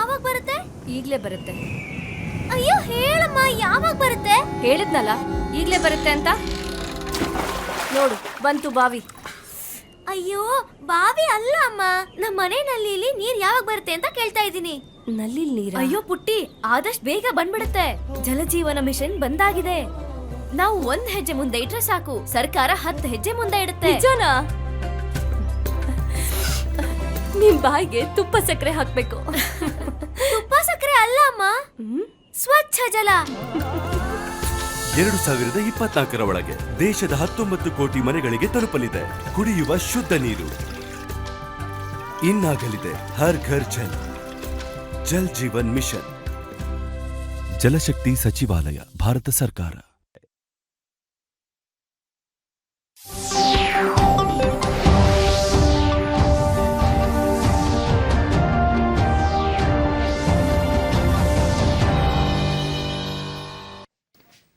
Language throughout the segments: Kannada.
ಯಾವಾಗ ಬರುತ್ತೆ? ಈಗ್ಲೇ ಬರುತ್ತೆ. ಅಯ್ಯೋ ಹೇಳಮ್ಮ, ಯಾವಾಗ ಬರುತ್ತೆ? ಹೇಳಿದ್ನಲ್ಲ ಈಗ್ಲೇ ಬರುತ್ತೆ ಅಂತ. ನೋಡು ಬಂತು ಬಾವಿ. ಅಯ್ಯೋ ಬಾವಿ ಅಲ್ಲ ಅಮ್ಮ, ನಮ್ಮ ಮನೆ ನಲ್ಲಿಲಿ ನೀರ್ ಯಾವಾಗ ಬರುತ್ತೆ ಅಂತ ಕೇಳ್ತಾ ಇದ್ದೀನಿ. ನಲ್ಲಿ ನೀರ? ಅಯ್ಯೋ ಪುಟ್ಟಿ, ಆದಷ್ಟು ಬೇಗ ಬಂದ್ಬಿಡುತ್ತೆ. ಜಲಜೀವನ ಮಿಷನ್ ಬಂದಾಗಿದೆ. ನಾವು 1 ಹೆಜ್ಜೆ ಮುಂದೆ ಇಟ್ರೆ ಸಾಕು, ಸರ್ಕಾರ 10 ಹೆಜ್ಜೆ ಮುಂದೆ ಇಡುತ್ತೆ. ನಿಜನಾ? ನಿಮ್ ಬಾಯಿಗೆ ತುಪ್ಪ ಸಕ್ಕರೆ ಹಾಕ್ಬೇಕು. ತುಪ್ಪ ಸಕ್ಕರೆ ಅಲ್ಲ ಅಮ್ಮ, ಸ್ವಚ್ಛ ಜಲ. 2024ರ ಒಳಗೆ ದೇಶದ 19 ಕೋಟಿ ಮನೆಗಳಿಗೆ ತಲುಪಲಿದೆ ಕುಡಿಯುವ ಶುದ್ಧ ನೀರು. ಇನ್ನಾಗಲಿದೆ ಹರ್ ಘರ್ ಜಲ್. ಜಲ್ ಜೀವನ್ ಮಿಷನ್. ಜಲಶಕ್ತಿ ಸಚಿವಾಲಯ, ಭಾರತ ಸರ್ಕಾರ.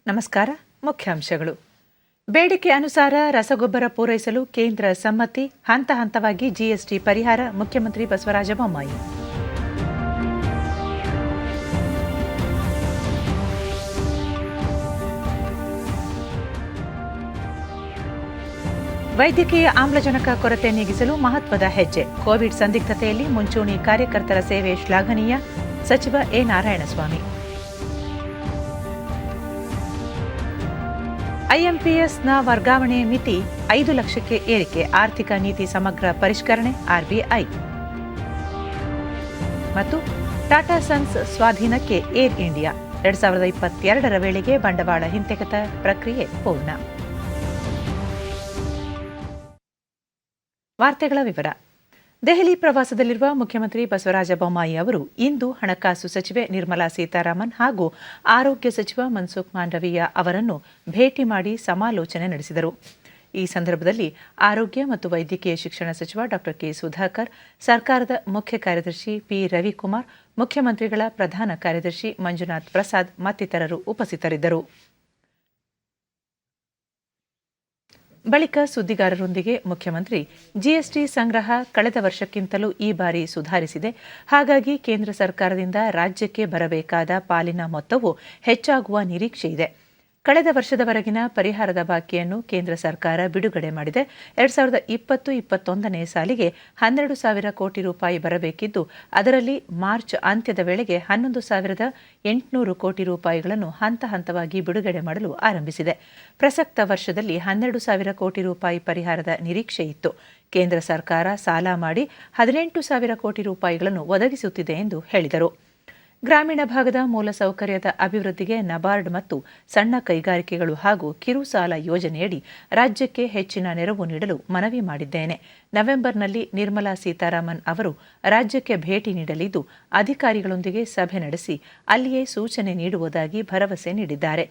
ನಮಸ್ಕಾರ. ಮುಖ್ಯಾಂಶಗಳು. ಬೇಡಿಕೆ ಅನುಸಾರ ರಸಗೊಬ್ಬರ ಪೂರೈಸಲು ಕೇಂದ್ರ ಸಮ್ಮತಿ, ಹಂತ ಹಂತವಾಗಿ ಜಿಎಸ್ಟಿ ಪರಿಹಾರ, ಮುಖ್ಯಮಂತ್ರಿ ಬಸವರಾಜ ಬೊಮ್ಮಾಯಿ. ವೈದ್ಯಕೀಯ ಆಮ್ಲಜನಕ ಕೊರತೆ ನೀಗಿಸಲು ಮಹತ್ವದ ಹೆಜ್ಜೆ. ಕೋವಿಡ್ ಸಂದಿಗ್ಧತೆಯಲ್ಲಿ ಮುಂಚೂಣಿ ಕಾರ್ಯಕರ್ತರ ಸೇವೆ ಶ್ಲಾಘನೀಯ, ಸಚಿವ ಎ ನಾರಾಯಣಸ್ವಾಮಿ. ಐಎಂಪಿಎಸ್ನ ವರ್ಗಾವಣೆ ಮಿತಿ 5 ಲಕ್ಷಕ್ಕೆ ಏರಿಕೆ, ಆರ್ಥಿಕ ನೀತಿ ಸಮಗ್ರ ಪರಿಷ್ಕರಣೆ, ಆರ್ಬಿಐ. ಮತ್ತು ಟಾಟಾ ಸನ್ಸ್ ಸ್ವಾಧೀನಕ್ಕೆ ಏರ್ ಇಂಡಿಯಾ 2022ರ ವೇಳೆಗೆ ಬಂಡವಾಳ ಹಿಂತೆಗೆತ ಪ್ರಕ್ರಿಯೆ ಪೂರ್ಣ. ವಾರ್ತೆಗಳ ವಿವರ. ದೆಹಲಿ ಪ್ರವಾಸದಲ್ಲಿರುವ ಮುಖ್ಯಮಂತ್ರಿ ಬಸವರಾಜ ಬೊಮ್ಮಾಯಿ ಅವರು ಇಂದು ಹಣಕಾಸು ಸಚಿವೆ ನಿರ್ಮಲಾ ಸೀತಾರಾಮನ್ ಹಾಗೂ ಆರೋಗ್ಯ ಸಚಿವ ಮನ್ಸುಖ್ ಮಾಂಡವೀಯ ಅವರನ್ನು ಭೇಟಿ ಮಾಡಿ ಸಮಾಲೋಚನೆ ನಡೆಸಿದರು. ಈ ಸಂದರ್ಭದಲ್ಲಿ ಆರೋಗ್ಯ ಮತ್ತು ವೈದ್ಯಕೀಯ ಶಿಕ್ಷಣ ಸಚಿವ ಡಾ ಕೆ ಸುಧಾಕರ್, ಸರ್ಕಾರದ ಮುಖ್ಯ ಕಾರ್ಯದರ್ಶಿ ಪಿ ರವಿಕುಮಾರ್, ಮುಖ್ಯಮಂತ್ರಿಗಳ ಪ್ರಧಾನ ಕಾರ್ಯದರ್ಶಿ ಮಂಜುನಾಥ್ ಪ್ರಸಾದ್ ಮತ್ತಿತರರು ಉಪಸ್ಥಿತರಿದ್ದರು. ಬಳಿಕ ಸುದ್ದಿಗಾರರೊಂದಿಗೆ ಮುಖ್ಯಮಂತ್ರಿ ಜಿಎಸ್ಟಿ ಸಂಗ್ರಹ ಕಳೆದ ವರ್ಷಕ್ಕಿಂತಲೂ ಈ ಬಾರಿ ಸುಧಾರಿಸಿದೆ, ಹಾಗಾಗಿ ಕೇಂದ್ರ ಸರ್ಕಾರದಿಂದ ರಾಜ್ಯಕ್ಕೆ ಬರಬೇಕಾದ ಪಾಲಿನ ಮೊತ್ತವು ಹೆಚ್ಚಾಗುವ ನಿರೀಕ್ಷೆ ಇದೆ. ಕಳೆದ ವರ್ಷದವರೆಗಿನ ಪರಿಹಾರದ ಬಾಕಿಯನ್ನು ಕೇಂದ್ರ ಸರ್ಕಾರ ಬಿಡುಗಡೆ ಮಾಡಿದೆ. 2020-21ನೇ ಸಾಲಿಗೆ 12,000 ಕೋಟಿ ರೂಪಾಯಿ ಬರಬೇಕಿದ್ದು, ಅದರಲ್ಲಿ ಮಾರ್ಚ್ ಅಂತ್ಯದ ವೇಳೆಗೆ 11,800 ಕೋಟಿ ರೂಪಾಯಿಗಳನ್ನು ಹಂತ ಹಂತವಾಗಿ ಬಿಡುಗಡೆ ಮಾಡಲು ಆರಂಭಿಸಿದೆ. ಪ್ರಸಕ್ತ ವರ್ಷದಲ್ಲಿ 12,000 ಕೋಟಿ ರೂಪಾಯಿ ಪರಿಹಾರದ ನಿರೀಕ್ಷೆ ಇತ್ತು. ಕೇಂದ್ರ ಸರ್ಕಾರ ಸಾಲ ಮಾಡಿ 18,000 ಕೋಟಿ ರೂಪಾಯಿಗಳನ್ನು ಒದಗಿಸುತ್ತಿದೆ ಎಂದು ಹೇಳಿದರು. ಗ್ರಾಮೀಣ ಭಾಗದ ಮೂಲಸೌಕರ್ಯದ ಅಭಿವೃದ್ಧಿಗೆ ನಬಾರ್ಡ್ ಮತ್ತು ಸಣ್ಣ ಕೈಗಾರಿಕೆಗಳು ಹಾಗೂ ಕಿರು ಸಾಲ ಯೋಜನೆಯಡಿ ರಾಜ್ಯಕ್ಕೆ ಹೆಚ್ಚಿನ ನೆರವು ನೀಡಲು ಮನವಿ ಮಾಡಿದ್ದೇನೆ. ನವೆಂಬರ್ನಲ್ಲಿ ನಿರ್ಮಲಾ ಸೀತಾರಾಮನ್ ಅವರು ರಾಜ್ಯಕ್ಕೆ ಭೇಟಿ ನೀಡಲಿದ್ದು, ಅಧಿಕಾರಿಗಳೊಂದಿಗೆ ಸಭೆ ನಡೆಸಿ ಅಲ್ಲಿಯೇ ಸೂಚನೆ ನೀಡುವುದಾಗಿ ಭರವಸೆ ನೀಡಿದ್ದಾರೆ.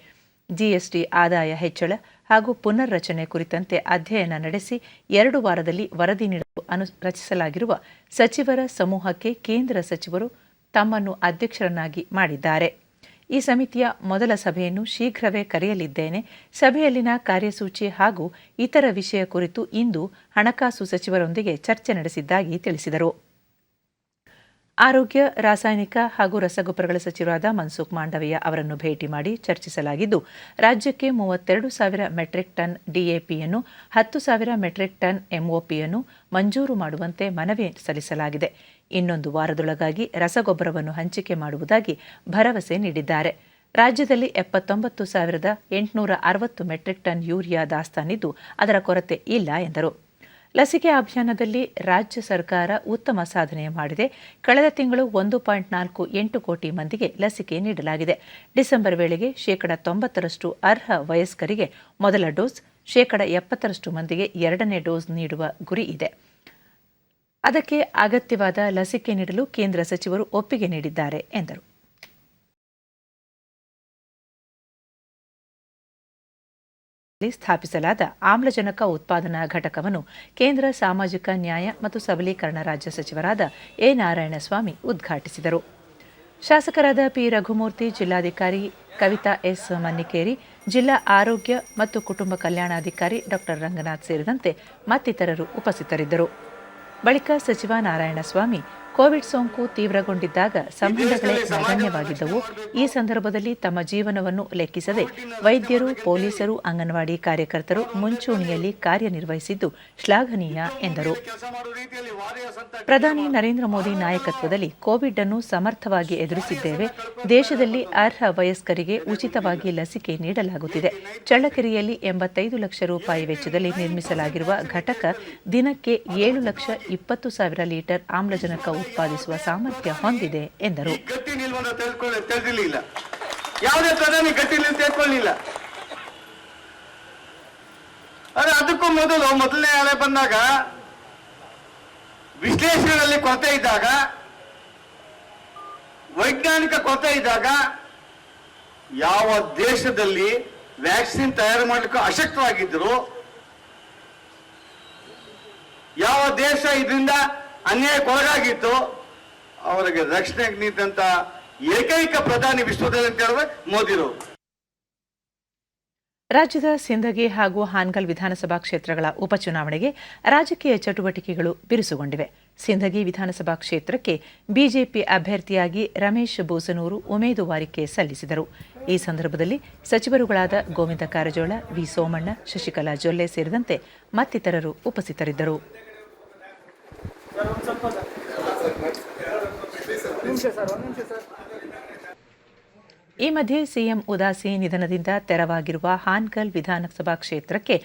ಜಿಎಸ್ಟಿ ಆದಾಯ ಹೆಚ್ಚಳ ಹಾಗೂ ಪುನರ್ರಚನೆ ಕುರಿತಂತೆ ಅಧ್ಯಯನ ನಡೆಸಿ 2 ವಾರದಲ್ಲಿ ವರದಿ ನೀಡಲು ರಚಿಸಲಾಗಿರುವ ಸಚಿವರ ಸಮೂಹಕ್ಕೆ ಕೇಂದ್ರ ಸಚಿವರು ತಮ್ಮನ್ನು ಅಧ್ಯಕ್ಷರನ್ನಾಗಿ ಮಾಡಿದ್ದಾರೆ. ಈ ಸಮಿತಿಯ ಮೊದಲ ಸಭೆಯನ್ನು ಶೀಘ್ರವೇ ಕರೆಯಲಿದ್ದೇನೆ. ಸಭೆಯಲ್ಲಿನ ಕಾರ್ಯಸೂಚಿ ಹಾಗೂ ಇತರ ವಿಷಯ ಕುರಿತು ಇಂದು ಹಣಕಾಸು ಸಚಿವರೊಂದಿಗೆ ಚರ್ಚೆ ನಡೆಸಿದ್ದಾಗಿ ತಿಳಿಸಿದರು. ಆರೋಗ್ಯ, ರಾಸಾಯನಿಕ ಹಾಗೂ ರಸಗೊಬ್ಬರಗಳ ಸಚಿವರಾದ ಮನ್ಸುಖ್ ಮಾಂಡವೀಯ ಅವರನ್ನು ಭೇಟಿ ಮಾಡಿ ಚರ್ಚಿಸಲಾಗಿದ್ದು, ರಾಜ್ಯಕ್ಕೆ 32,000 ಮೆಟ್ರಿಕ್ ಟನ್ ಡಿಎಪಿಯನ್ನು, 10,000 ಮೆಟ್ರಿಕ್ ಟನ್ ಎಂಒಪಿಯನ್ನು ಮಂಜೂರು ಮಾಡುವಂತೆ ಮನವಿ ಸಲ್ಲಿಸಲಾಗಿದೆ. ಇನ್ನೊಂದು ವಾರದೊಳಗಾಗಿ ರಸಗೊಬ್ಬರವನ್ನು ಹಂಚಿಕೆ ಮಾಡುವುದಾಗಿ ಭರವಸೆ ನೀಡಿದ್ದಾರೆ. ರಾಜ್ಯದಲ್ಲಿ 79,860 ಮೆಟ್ರಿಕ್ ಟನ್ ಯೂರಿಯಾ ದಾಸ್ತಾನಿದ್ದು, ಅದರ ಕೊರತೆ ಇಲ್ಲ ಎಂದರು. ಲಸಿಕೆ ಅಭಿಯಾನದಲ್ಲಿ ರಾಜ್ಯ ಸರ್ಕಾರ ಉತ್ತಮ ಸಾಧನೆ ಮಾಡಿದೆ. ಕಳೆದ ತಿಂಗಳು 1.48 ಕೋಟಿ ಮಂದಿಗೆ ಲಸಿಕೆ ನೀಡಲಾಗಿದೆ. ಡಿಸೆಂಬರ್ ವೇಳೆಗೆ 90% ಅರ್ಹ ವಯಸ್ಕರಿಗೆ ಮೊದಲ ಡೋಸ್, 70% ಮಂದಿಗೆ 2ನೇ ಡೋಸ್ ನೀಡುವ ಗುರಿ ಇದೆ. ಅದಕ್ಕೆ ಅಗತ್ಯವಾದ ಲಸಿಕೆ ನೀಡಲು ಕೇಂದ್ರ ಸಚಿವರು ಒಪ್ಪಿಗೆ ನೀಡಿದ್ದಾರೆ ಎಂದರು. ಸ್ಥಾಪಿಸಲಾದ ಆಮ್ಲಜನಕ ಉತ್ಪಾದನಾ ಘಟಕವನ್ನು ಕೇಂದ್ರ ಸಾಮಾಜಿಕ ನ್ಯಾಯ ಮತ್ತು ಸಬಲೀಕರಣ ರಾಜ್ಯ ಸಚಿವರಾದ ಎ ನಾರಾಯಣಸ್ವಾಮಿ ಉದ್ಘಾಟಿಸಿದರು. ಶಾಸಕರಾದ ಪಿ ರಘುಮೂರ್ತಿ, ಜಿಲ್ಲಾಧಿಕಾರಿ ಕವಿತಾ ಎಸ್ ಮನ್ನಿಕೇರಿ, ಜಿಲ್ಲಾ ಆರೋಗ್ಯ ಮತ್ತು ಕುಟುಂಬ ಕಲ್ಯಾಣಾಧಿಕಾರಿ ಡಾ ರಂಗನಾಥ್ ಸೇರಿದಂತೆ ಮತ್ತಿತರರು ಉಪಸ್ಥಿತರಿದ್ದರು. ಬಳಿಕ ಸಚಿವ ನಾರಾಯಣಸ್ವಾಮಿ ಕೋವಿಡ್ ಸೋಂಕು ತೀವ್ರಗೊಂಡಿದ್ದಾಗ ಸಂಬಂಧಗಳೇ ನಗಣ್ಯವಾಗಿದ್ದವು. ಈ ಸಂದರ್ಭದಲ್ಲಿ ತಮ್ಮ ಜೀವನವನ್ನು ಲೆಕ್ಕಿಸದೆ ವೈದ್ಯರು, ಪೊಲೀಸರು, ಅಂಗನವಾಡಿ ಕಾರ್ಯಕರ್ತರು ಮುಂಚೂಣಿಯಲ್ಲಿ ಕಾರ್ಯನಿರ್ವಹಿಸಿದ್ದು ಶ್ಲಾಘನೀಯ ಎಂದರು. ಪ್ರಧಾನಿ ನರೇಂದ್ರ ಮೋದಿ ನಾಯಕತ್ವದಲ್ಲಿ ಕೋವಿಡ್ ಅನ್ನು ಸಮರ್ಥವಾಗಿ ಎದುರಿಸಿದ್ದೇವೆ. ದೇಶದಲ್ಲಿ ಅರ್ಹ ವಯಸ್ಕರಿಗೆ ಉಚಿತವಾಗಿ ಲಸಿಕೆ ನೀಡಲಾಗುತ್ತಿದೆ. ಚಳ್ಳಕೆರೆಯಲ್ಲಿ 85 ಲಕ್ಷ ರೂಪಾಯಿ ವೆಚ್ಚದಲ್ಲಿ ನಿರ್ಮಿಸಲಾಗಿರುವ ಘಟಕ ದಿನಕ್ಕೆ 7,20,000 ಲೀಟರ್ ಆಮ್ಲಜನಕ ಉತ್ಪಾದಿಸುವ ಸಾಮರ್ಥ್ಯ ಹೊಂದಿದೆ ಎಂದರು. ಯಾವುದೇ ಪ್ರಧಾನಿ ಗಟ್ಟಿ ತಿಳ್ಕೊಳ್ಳಿಲ್ಲ. ಆದರೆ ಅದಕ್ಕೂ ಮೊದಲನೇ ಅಲೆ ಬಂದಾಗ ವಿಶ್ಲೇಷಣೆಯಲ್ಲಿ ಕೊರತೆ ಇದ್ದಾಗ, ವೈಜ್ಞಾನಿಕ ಕೊರತೆ ಇದ್ದಾಗ, ಯಾವ ದೇಶದಲ್ಲಿ ವ್ಯಾಕ್ಸಿನ್ ತಯಾರು ಮಾಡಲಿಕ್ಕೆ ಅಶಕ್ತವಾಗಿದ್ದರು, ಯಾವ ದೇಶ ಇದರಿಂದ ಅನ್ಯಾಯಕ್ಕೊಳಗಾಗಿತ್ತು, ಅವರಿಗೆ ರಕ್ಷಣೆಗೆ ನೀಡಿದಂತ ಏಕೈಕ ಪ್ರಧಾನಿ ವಿಶ್ವದಲ್ಲಿ ಅಂತ ಹೇಳಿದ್ರೆ ಮೋದಿರು. ರಾಜ್ಯದ ಸಿಂದಗಿ ಹಾಗೂ ಹಾನಗಲ್ ವಿಧಾನಸಭಾ ಕ್ಷೇತ್ರಗಳ ಉಪಚುನಾವಣೆಗೆ ರಾಜಕೀಯ ಚಟುವಟಿಕೆಗಳು ಬಿರುಸುಗೊಂಡಿವೆ. ಸಿಂದಗಿ ವಿಧಾನಸಭಾ ಕ್ಷೇತ್ರಕ್ಕೆ ಬಿಜೆಪಿ ಅಭ್ಯರ್ಥಿಯಾಗಿ ರಮೇಶ್ ಬೂಸನೂರು ಉಮೇದುವಾರಿಕೆ ಸಲ್ಲಿಸಿದರು. ಈ ಸಂದರ್ಭದಲ್ಲಿ ಸಚಿವರುಗಳಾದ ಗೋವಿಂದ ಕಾರಜೋಳ, ವಿ ಸೋಮಣ್ಣ, ಶಶಿಕಲಾ ಜೊಲ್ಲೆ ಸೇರಿದಂತೆ ಮತ್ತಿತರರು ಉಪಸ್ಥಿತರಿದ್ದರು. ಈ ಮಧ್ಯೆ ಸಿಎಂ ಉದಾಸಿ ನಿಧನದಿಂದ ತೆರವಾಗಿರುವ ಹಾನಗಲ್ ವಿಧಾನಸಭಾ ಕ್ಷೇತ್ರಕ್ಕೆ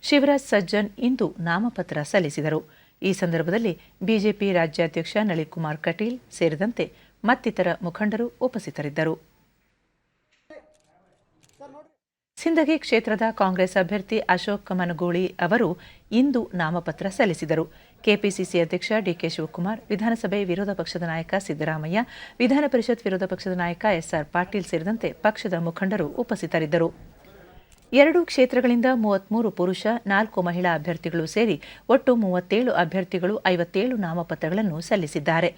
ಶಿವರಾಜ್ ಸಜ್ಜನ್ ಇಂದು ನಾಮಪತ್ರ ಸಲ್ಲಿಸಿದರು. ಈ ಸಂದರ್ಭದಲ್ಲಿ ಬಿಜೆಪಿ ರಾಜ್ಯಾಧ್ಯಕ್ಷ ನಳಿನ್ಕುಮಾರ್ ಕಟೀಲ್ ಸೇರಿದಂತೆ ಮತ್ತಿತರ ಮುಖಂಡರು ಉಪಸ್ಥಿತರಿದ್ದರು. ಸಿಂದಗಿ ಕ್ಷೇತ್ರದ ಕಾಂಗ್ರೆಸ್ ಅಭ್ಯರ್ಥಿ ಅಶೋಕ್ ಮನಗೂಳಿ ಅವರು ಇಂದು ನಾಮಪತ್ರ ಸಲ್ಲಿಸಿದರು. ಕೆಪಿಸಿಸಿ ಅಧ್ಯಕ್ಷ ಡಿಕೆ ಶಿವಕುಮಾರ್, ವಿಧಾನಸಭೆ ವಿರೋಧ ಪಕ್ಷದ ನಾಯಕ ಸಿದ್ದರಾಮಯ್ಯ, ವಿಧಾನ ಪರಿಷತ್ ವಿರೋಧ ಪಕ್ಷದ ನಾಯಕ ಎಸ್ಆರ್ ಪಾಟೀಲ್ ಸೇರಿದಂತೆ ಪಕ್ಷದ ಮುಖಂಡರು ಉಪಸ್ಥಿತರಿದ್ದರು. 2 ಕ್ಷೇತ್ರಗಳಿಂದ 33 ಪುರುಷ, 4 ಮಹಿಳಾ ಅಭ್ಯರ್ಥಿಗಳು ಸೇರಿ ಒಟ್ಟು 37 ಅಭ್ಯರ್ಥಿಗಳು 57 ನಾಮಪತ್ರಗಳನ್ನು ಸಲ್ಲಿಸಿದ್ದಾರೆ.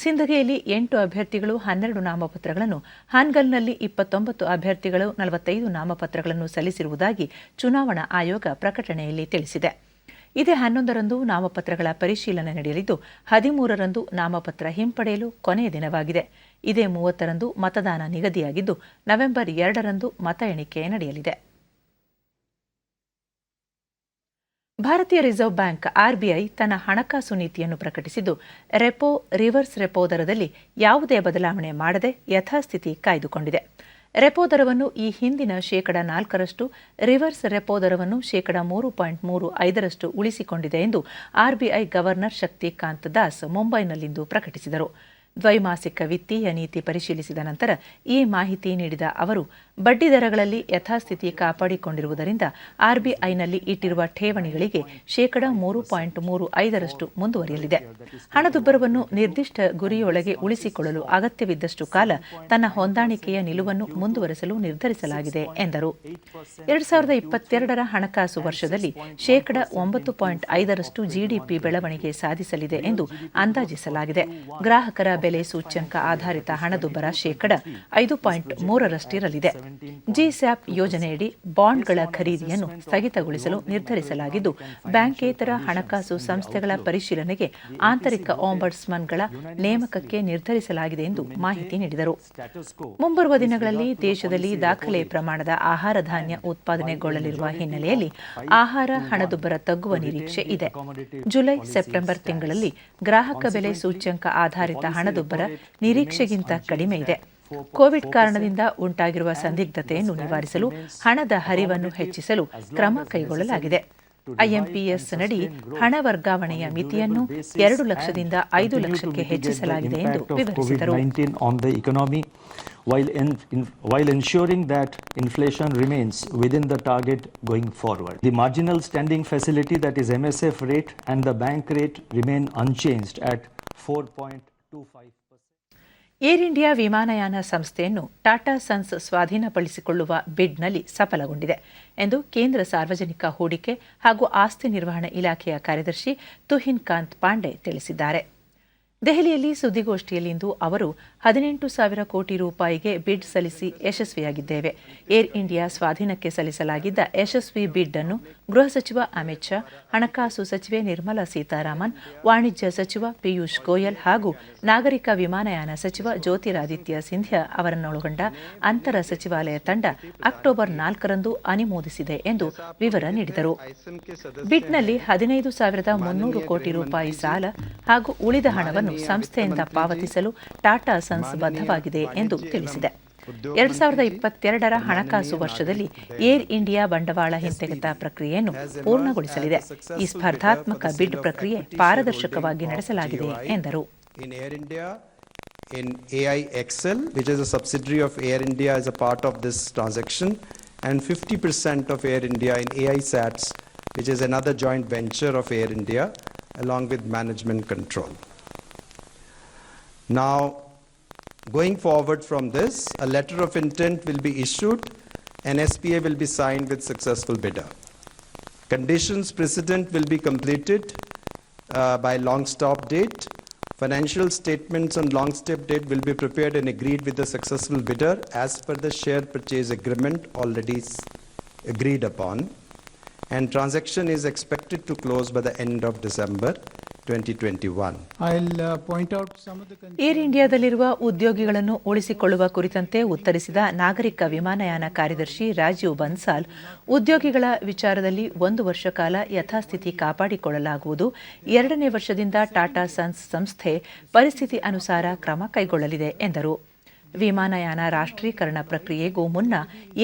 ಸಿಂದಗಿಯಲ್ಲಿ 8 ಅಭ್ಯರ್ಥಿಗಳು 12 ನಾಮಪತ್ರಗಳನ್ನು, ಹಾನಗಲ್ನಲ್ಲಿ 29 ಅಭ್ಯರ್ಥಿಗಳು 45 ನಾಮಪತ್ರಗಳನ್ನು ಸಲ್ಲಿಸಿರುವುದಾಗಿ ಚುನಾವಣಾ ಆಯೋಗ ಪ್ರಕಟಣೆಯಲ್ಲಿ ತಿಳಿಸಿದೆ. ಇದೇ 11ರಂದು ನಾಮಪತ್ರಗಳ ಪರಿಶೀಲನೆ ನಡೆಯಲಿದ್ದು 13ರಂದು ನಾಮಪತ್ರ ಹಿಂಪಡೆಯಲು ಕೊನೆಯ ದಿನವಾಗಿದೆ. ಇದೇ 30ರಂದು ಮತದಾನ ನಿಗದಿಯಾಗಿದ್ದು ನವೆಂಬರ್ 2ರಂದು ಮತ ಎಣಿಕೆ ನಡೆಯಲಿದೆ. ಭಾರತೀಯ ರಿಸರ್ವ್ ಬ್ಯಾಂಕ್ ಆರ್ಬಿಐ ತನ್ನ ಹಣಕಾಸು ನೀತಿಯನ್ನು ಪ್ರಕಟಿಸಿದ್ದು, ರೆಪೋ, ರಿವರ್ಸ್ ರೆಪೋ ದರದಲ್ಲಿ ಯಾವುದೇ ಬದಲಾವಣೆ ಮಾಡದೆ ಯಥಾಸ್ಥಿತಿ ಕಾಯ್ದುಕೊಂಡಿದೆ. ರೆಪೋ ದರವನ್ನು ಈ ಹಿಂದಿನ 4%, ರಿವರ್ಸ್ ರೆಪೋ ದರವನ್ನು 3.35% ಉಳಿಸಿಕೊಂಡಿದೆ ಎಂದು ಆರ್ಬಿಐ ಗವರ್ನರ್ ಶಕ್ತಿಕಾಂತ್ ದಾಸ್ ಮುಂಬೈನಲ್ಲಿಂದು ಪ್ರಕಟಿಸಿದರು. ದ್ವೈಮಾಸಿಕ ವಿತ್ತೀಯ ನೀತಿ ಪರಿಶೀಲಿಸಿದ ನಂತರ ಈ ಮಾಹಿತಿ ನೀಡಿದ ಅವರು, ಬಡ್ಡಿ ದರಗಳಲ್ಲಿ ಯಥಾಸ್ಥಿತಿ ಕಾಪಾಡಿಕೊಂಡಿರುವುದರಿಂದ ಆರ್ಬಿಐನಲ್ಲಿ ಇಟ್ಟಿರುವ ಠೇವಣಿಗಳಿಗೆ 3.35% ಮುಂದುವರಿಯಲಿದೆ. ಹಣದುಬ್ಬರವನ್ನು ನಿರ್ದಿಷ್ಟ ಗುರಿಯೊಳಗೆ ಉಳಿಸಿಕೊಳ್ಳಲು ಅಗತ್ಯವಿದ್ದಷ್ಟು ಕಾಲ ತನ್ನ ಹೊಂದಾಣಿಕೆಯ ನಿಲುವನ್ನು ಮುಂದುವರೆಸಲು ನಿರ್ಧರಿಸಲಾಗಿದೆ ಎಂದರು. 2022ರ ಹಣಕಾಸು ವರ್ಷದಲ್ಲಿ 9.5% ಜಿಡಿಪಿ ಬೆಳವಣಿಗೆ ಸಾಧಿಸಲಿದೆ ಎಂದು ಅಂದಾಜಿಸಲಾಗಿದೆ. ಗ್ರಾಹಕರ ಬೆಲೆ ಸೂಚ್ಯಂಕ ಆಧಾರಿತ ಹಣದುಬ್ಬರ 5.3ರಷ್ಟಿರಲಿದೆ. ಜಿಸ್ಯಾಪ್ ಯೋಜನೆಯಡಿ ಬಾಂಡ್ಗಳ ಖರೀದಿಯನ್ನು ಸ್ಥಗಿತಗೊಳಿಸಲು ನಿರ್ಧರಿಸಲಾಗಿದ್ದು, ಬ್ಯಾಂಕೇತರ ಹಣಕಾಸು ಸಂಸ್ಥೆಗಳ ಪರಿಶೀಲನೆಗೆ ಆಂತರಿಕ ಆಂಬಡ್ಸ್ಮನ್ಗಳ ನೇಮಕಕ್ಕೆ ನಿರ್ಧರಿಸಲಾಗಿದೆ ಎಂದು ಮಾಹಿತಿ ನೀಡಿದರು. ಮುಂಬರುವ ದಿನಗಳಲ್ಲಿ ದೇಶದಲ್ಲಿ ದಾಖಲೆ ಪ್ರಮಾಣದ ಆಹಾರ ಧಾನ್ಯ ಉತ್ಪಾದನೆಗೊಳ್ಳಲಿರುವ ಹಿನ್ನೆಲೆಯಲ್ಲಿ ಆಹಾರ ಹಣದುಬ್ಬರ ತಗ್ಗುವ ನಿರೀಕ್ಷೆ ಇದೆ. ಜುಲೈ, ಸೆಪ್ಟೆಂಬರ್ ತಿಂಗಳಲ್ಲಿ ಗ್ರಾಹಕ ಬೆಲೆ ಸೂಚ್ಯಂಕ ಆಧಾರಿತ ಹಣದುಬ್ಬರ ನಿರೀಕ್ಷೆಗಿಂತ ಕಡಿಮೆ ಇದೆ. ಕೋವಿಡ್ ಕಾರಣದಿಂದ ಉಂಟಾಗಿರುವ ಸಂದಿಗ್ಧತೆಯನ್ನು ನಿವಾರಿಸಲು ಹಣದ ಹರಿವನ್ನು ಹೆಚ್ಚಿಸಲು ಕ್ರಮ ಕೈಗೊಳ್ಳಲಾಗಿದೆ. ಐಎಂಪಿಎಸ್ ನಡಿ ಹಣ ವರ್ಗಾವಣೆಯ ಮಿತಿಯನ್ನು 2 ಲಕ್ಷದಿಂದ 5 ಲಕ್ಷಕ್ಕೆ ಹೆಚ್ಚಿಸಲಾಗಿದೆ ಎಂದು ವಿವರಿಸಿದರು. While ensuring that inflation remains within the target going forward. The marginal standing facility, that is MSF rate, and the bank rate remain unchanged at 4.25%. Air India ವಿಮಾನಯಾನ ಸಂಸ್ಥೆಯನ್ನು ಟಾಟಾ ಸನ್ಸ್ ಸ್ವಾಧೀನಪಡಿಸಿಕೊಳ್ಳುವ ಬಿಡ್ನಲ್ಲಿ ಸಫಲಗೊಂಡಿದೆ ಎಂದು ಕೇಂದ್ರ ಸಾರ್ವಜನಿಕ ಹೂಡಿಕೆ ಹಾಗೂ ಆಸ್ತಿ ನಿರ್ವಹಣೆ ಇಲಾಖೆಯ ಕಾರ್ಯದರ್ಶಿ ತುಹಿನ್ ಕಾಂತ್ ಪಾಂಡೆ ತಿಳಿಸಿದ್ದಾರೆ. ದೆಹಲಿಯಲ್ಲಿ ಸುದ್ದಿಗೋಷ್ಠಿಯಲ್ಲಿಂದು ಅವರು 18,000 ಕೋಟಿ ರೂಪಾಯಿಗೆ ಬಿಡ್ ಸಲ್ಲಿಸಿ ಯಶಸ್ವಿಯಾಗಿದ್ದೇವೆ. ಏರ್ ಇಂಡಿಯಾ ಸ್ವಾಧೀನಕ್ಕೆ ಸಲ್ಲಿಸಲಾಗಿದ್ದ ಯಶಸ್ವಿ ಬಿಡ್ ಅನ್ನು ಗೃಹ ಸಚಿವ ಅಮಿತ್ ಶಾ, ಹಣಕಾಸು ಸಚಿವೆ ನಿರ್ಮಲಾ ಸೀತಾರಾಮನ್, ವಾಣಿಜ್ಯ ಸಚಿವ ಪಿಯೂಷ್ ಗೋಯಲ್ ಹಾಗೂ ನಾಗರಿಕ ವಿಮಾನಯಾನ ಸಚಿವ ಜ್ಯೋತಿರಾದಿತ್ಯ ಸಿಂಧ್ಯಾ ಅವರನ್ನೊಳಗೊಂಡ ಅಂತರ ಸಚಿವಾಲಯ ತಂಡ ಅಕ್ಟೋಬರ್ 4ರಂದು ಅನುಮೋದಿಸಿದೆ ಎಂದು ವಿವರ ನೀಡಿದರು. ಬಿಡ್ನಲ್ಲಿ 15,300 ಕೋಟಿ ರೂಪಾಯಿ ಸಾಲ ಹಾಗೂ ಉಳಿದ ಹಣವನ್ನು ಸಂಸ್ಥೆಯಿಂದ ಪಾವತಿಸಲು ಟಾಟಾ ಸನ್ಸ್ ಬದ್ಧವಾಗಿದೆ ಎಂದು ತಿಳಿಸಿದೆ. 2022ರ ಹಣಕಾಸು ವರ್ಷದಲ್ಲಿ ಏರ್ ಇಂಡಿಯಾ ಬಂಡವಾಳ ಹಿಂತೆಗೆತ ಪ್ರಕ್ರಿಯೆಯನ್ನು ಪೂರ್ಣಗೊಳಿಸಲಿದೆ. ಈ ಸ್ಪರ್ಧಾತ್ಮಕ ಬಿಡ್ ಪ್ರಕ್ರಿಯೆ ಪಾರದರ್ಶಕವಾಗಿ ನಡೆಸಲಾಗಿದೆ ಎಂದರು. In AIXL, which is a subsidiary of Air India, is a part of this transaction, and 50% of Air India in AISATS, which is another joint venture of Air India, along with management control. Now, going forward from this, a letter of intent will be issued and SPA will be signed with successful bidder. Conditions precedent will be completed by long stop date. Financial statements on long stop date will be prepared and agreed with the successful bidder as per the share purchase agreement already agreed upon. And transaction is expected to close by the end of December 2021. I'll point out some of the air ಇಂಡಿಯಾದಲ್ಲಿರುವ ಉದ್ಯೋಗಿಗಳನ್ನು ಉಳಿಸಿಕೊಳ್ಳುವ ಕುರಿತಂತೆ ಉತ್ತರಿಸಿದ ನಾಗರಿಕ ವಿಮಾನಯಾನ ಕಾರ್ಯದರ್ಶಿ ರಾಜೀವ್ ಬನ್ಸಾಲ್, ಉದ್ಯೋಗಿಗಳ ವಿಚಾರದಲ್ಲಿ 1 ವರ್ಷ ಕಾಲ ಯಥಾಸ್ಥಿತಿ ಕಾಪಾಡಿಕೊಳ್ಳಲಾಗುವುದು. 2ನೇ ವರ್ಷದಿಂದ ಟಾಟಾ ಸನ್ಸ್ ಸಂಸ್ಥೆ ಪರಿಸ್ಥಿತಿ ಅನುಸಾರ ಕ್ರಮ ಕೈಗೊಳ್ಳಲಿದೆ ಎಂದರು. ವಿಮಾನಯಾನ ರಾಷ್ಟ್ರೀಕರಣ ಪ್ರಕ್ರಿಯೆಗೂ ಮುನ್ನ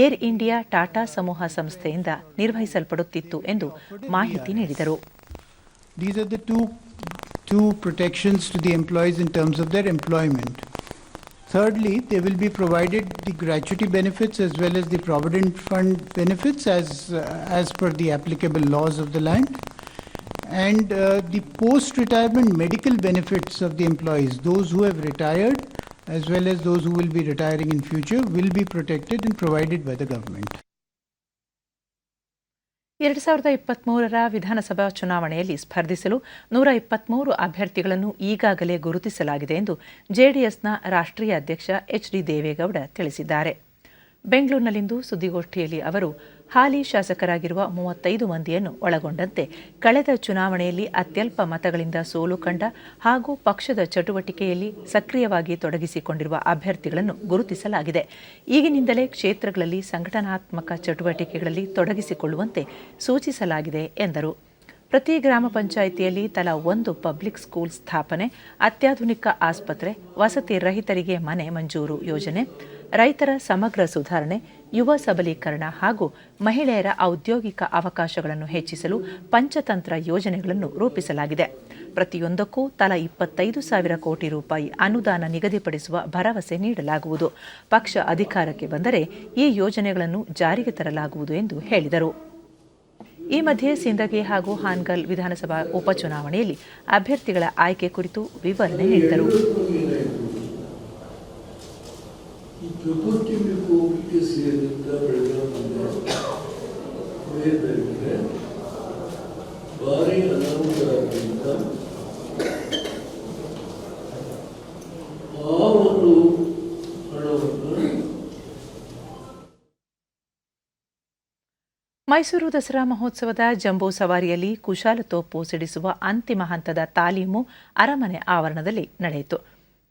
ಏರ್ ಇಂಡಿಯಾ ಟಾಟಾ ಸಮೂಹ ಸಂಸ್ಥೆಯಿಂದ ನಿರ್ವಹಿಸಲ್ಪಡುತ್ತಿತ್ತು ಎಂದು ಮಾಹಿತಿ ನೀಡಿದರು. These are the two protections to the employees in terms of their employment. Thirdly, they will be provided the gratuity benefits as well as the provident fund benefits as per the applicable laws of the land. And the post-retirement medical benefits of the employees, those who have retired as well as those who will be retiring in future, will be protected and provided by the government. 2023ರ ವಿಧಾನಸಭಾ ಚುನಾವಣೆಯಲ್ಲಿ ಸ್ಪರ್ಧಿಸಲು 123 ಅಭ್ಯರ್ಥಿಗಳನ್ನು ಈಗಾಗಲೇ ಗುರುತಿಸಲಾಗಿದೆ ಎಂದು ಜೆಡಿಎಸ್ನ ರಾಷ್ಟ್ರೀಯ ಅಧ್ಯಕ್ಷ ಎಚ್.ಡಿ. ದೇವೇಗೌಡ ತಿಳಿಸಿದ್ದಾರೆ. ಬೆಂಗಳೂರಿನಲ್ಲಿಂದು ಸುದ್ದಿಗೋಷ್ಠಿಯಲ್ಲಿ ಅವರು ಹಾಲಿ ಶಾಸಕರಾಗಿರುವ 35 ಮಂದಿಯನ್ನು ಒಳಗೊಂಡಂತೆ ಕಳೆದ ಚುನಾವಣೆಯಲ್ಲಿ ಅತ್ಯಲ್ಪ ಮತಗಳಿಂದ ಸೋಲು ಕಂಡ ಹಾಗೂ ಪಕ್ಷದ ಚಟುವಟಿಕೆಯಲ್ಲಿ ಸಕ್ರಿಯವಾಗಿ ತೊಡಗಿಸಿಕೊಂಡಿರುವ ಅಭ್ಯರ್ಥಿಗಳನ್ನು ಗುರುತಿಸಲಾಗಿದೆ. ಈಗಿನಿಂದಲೇ ಕ್ಷೇತ್ರಗಳಲ್ಲಿ ಸಂಘಟನಾತ್ಮಕ ಚಟುವಟಿಕೆಗಳಲ್ಲಿ ತೊಡಗಿಸಿಕೊಳ್ಳುವಂತೆ ಸೂಚಿಸಲಾಗಿದೆ ಎಂದರು. ಪ್ರತಿ ಗ್ರಾಮ ಪಂಚಾಯಿತಿಯಲ್ಲಿ ತಲಾ 1 ಪಬ್ಲಿಕ್ ಸ್ಕೂಲ್ ಸ್ಥಾಪನೆ, ಅತ್ಯಾಧುನಿಕ ಆಸ್ಪತ್ರೆ, ವಸತಿ ರಹಿತರಿಗೆ ಮನೆ ಮಂಜೂರು ಯೋಜನೆ, ರೈತರ ಸಮಗ್ರ ಸುಧಾರಣೆ, ಯುವ ಸಬಲೀಕರಣ ಹಾಗೂ ಮಹಿಳೆಯರ ಔದ್ಯೋಗಿಕ ಅವಕಾಶಗಳನ್ನು ಹೆಚ್ಚಿಸಲು ಪಂಚತಂತ್ರ ಯೋಜನೆಗಳನ್ನು ರೂಪಿಸಲಾಗಿದೆ. ಪ್ರತಿಯೊಂದಕ್ಕೂ ತಲಾ 25,000 ಕೋಟಿ ರೂಪಾಯಿ ಅನುದಾನ ನಿಗದಿಪಡಿಸುವ ಭರವಸೆ ನೀಡಲಾಗುವುದು. ಪಕ್ಷ ಅಧಿಕಾರಕ್ಕೆ ಬಂದರೆ ಈ ಯೋಜನೆಗಳನ್ನು ಜಾರಿಗೆ ತರಲಾಗುವುದು ಎಂದು ಹೇಳಿದರು. ಈ ಮಧ್ಯೆ ಸಿಂದಗಿ ಹಾಗೂ ಹಾನಗಲ್ ವಿಧಾನಸಭಾ ಉಪಚುನಾವಣೆಯಲ್ಲಿ ಅಭ್ಯರ್ಥಿಗಳ ಆಯ್ಕೆ ಕುರಿತು ವಿವರಣೆ ನೀಡಿದರು. ಮೈಸೂರು ದಸರಾ ಮಹೋತ್ಸವದ ಜಂಬೂ ಸವಾರಿಯಲ್ಲಿ ಕುಶಾಲತೋಪು ಸಿಡಿಸುವ ಅಂತಿಮ ಹಂತದ ತಾಲೀಮು ಅರಮನೆ ಆವರಣದಲ್ಲಿ ನಡೆಯಿತು.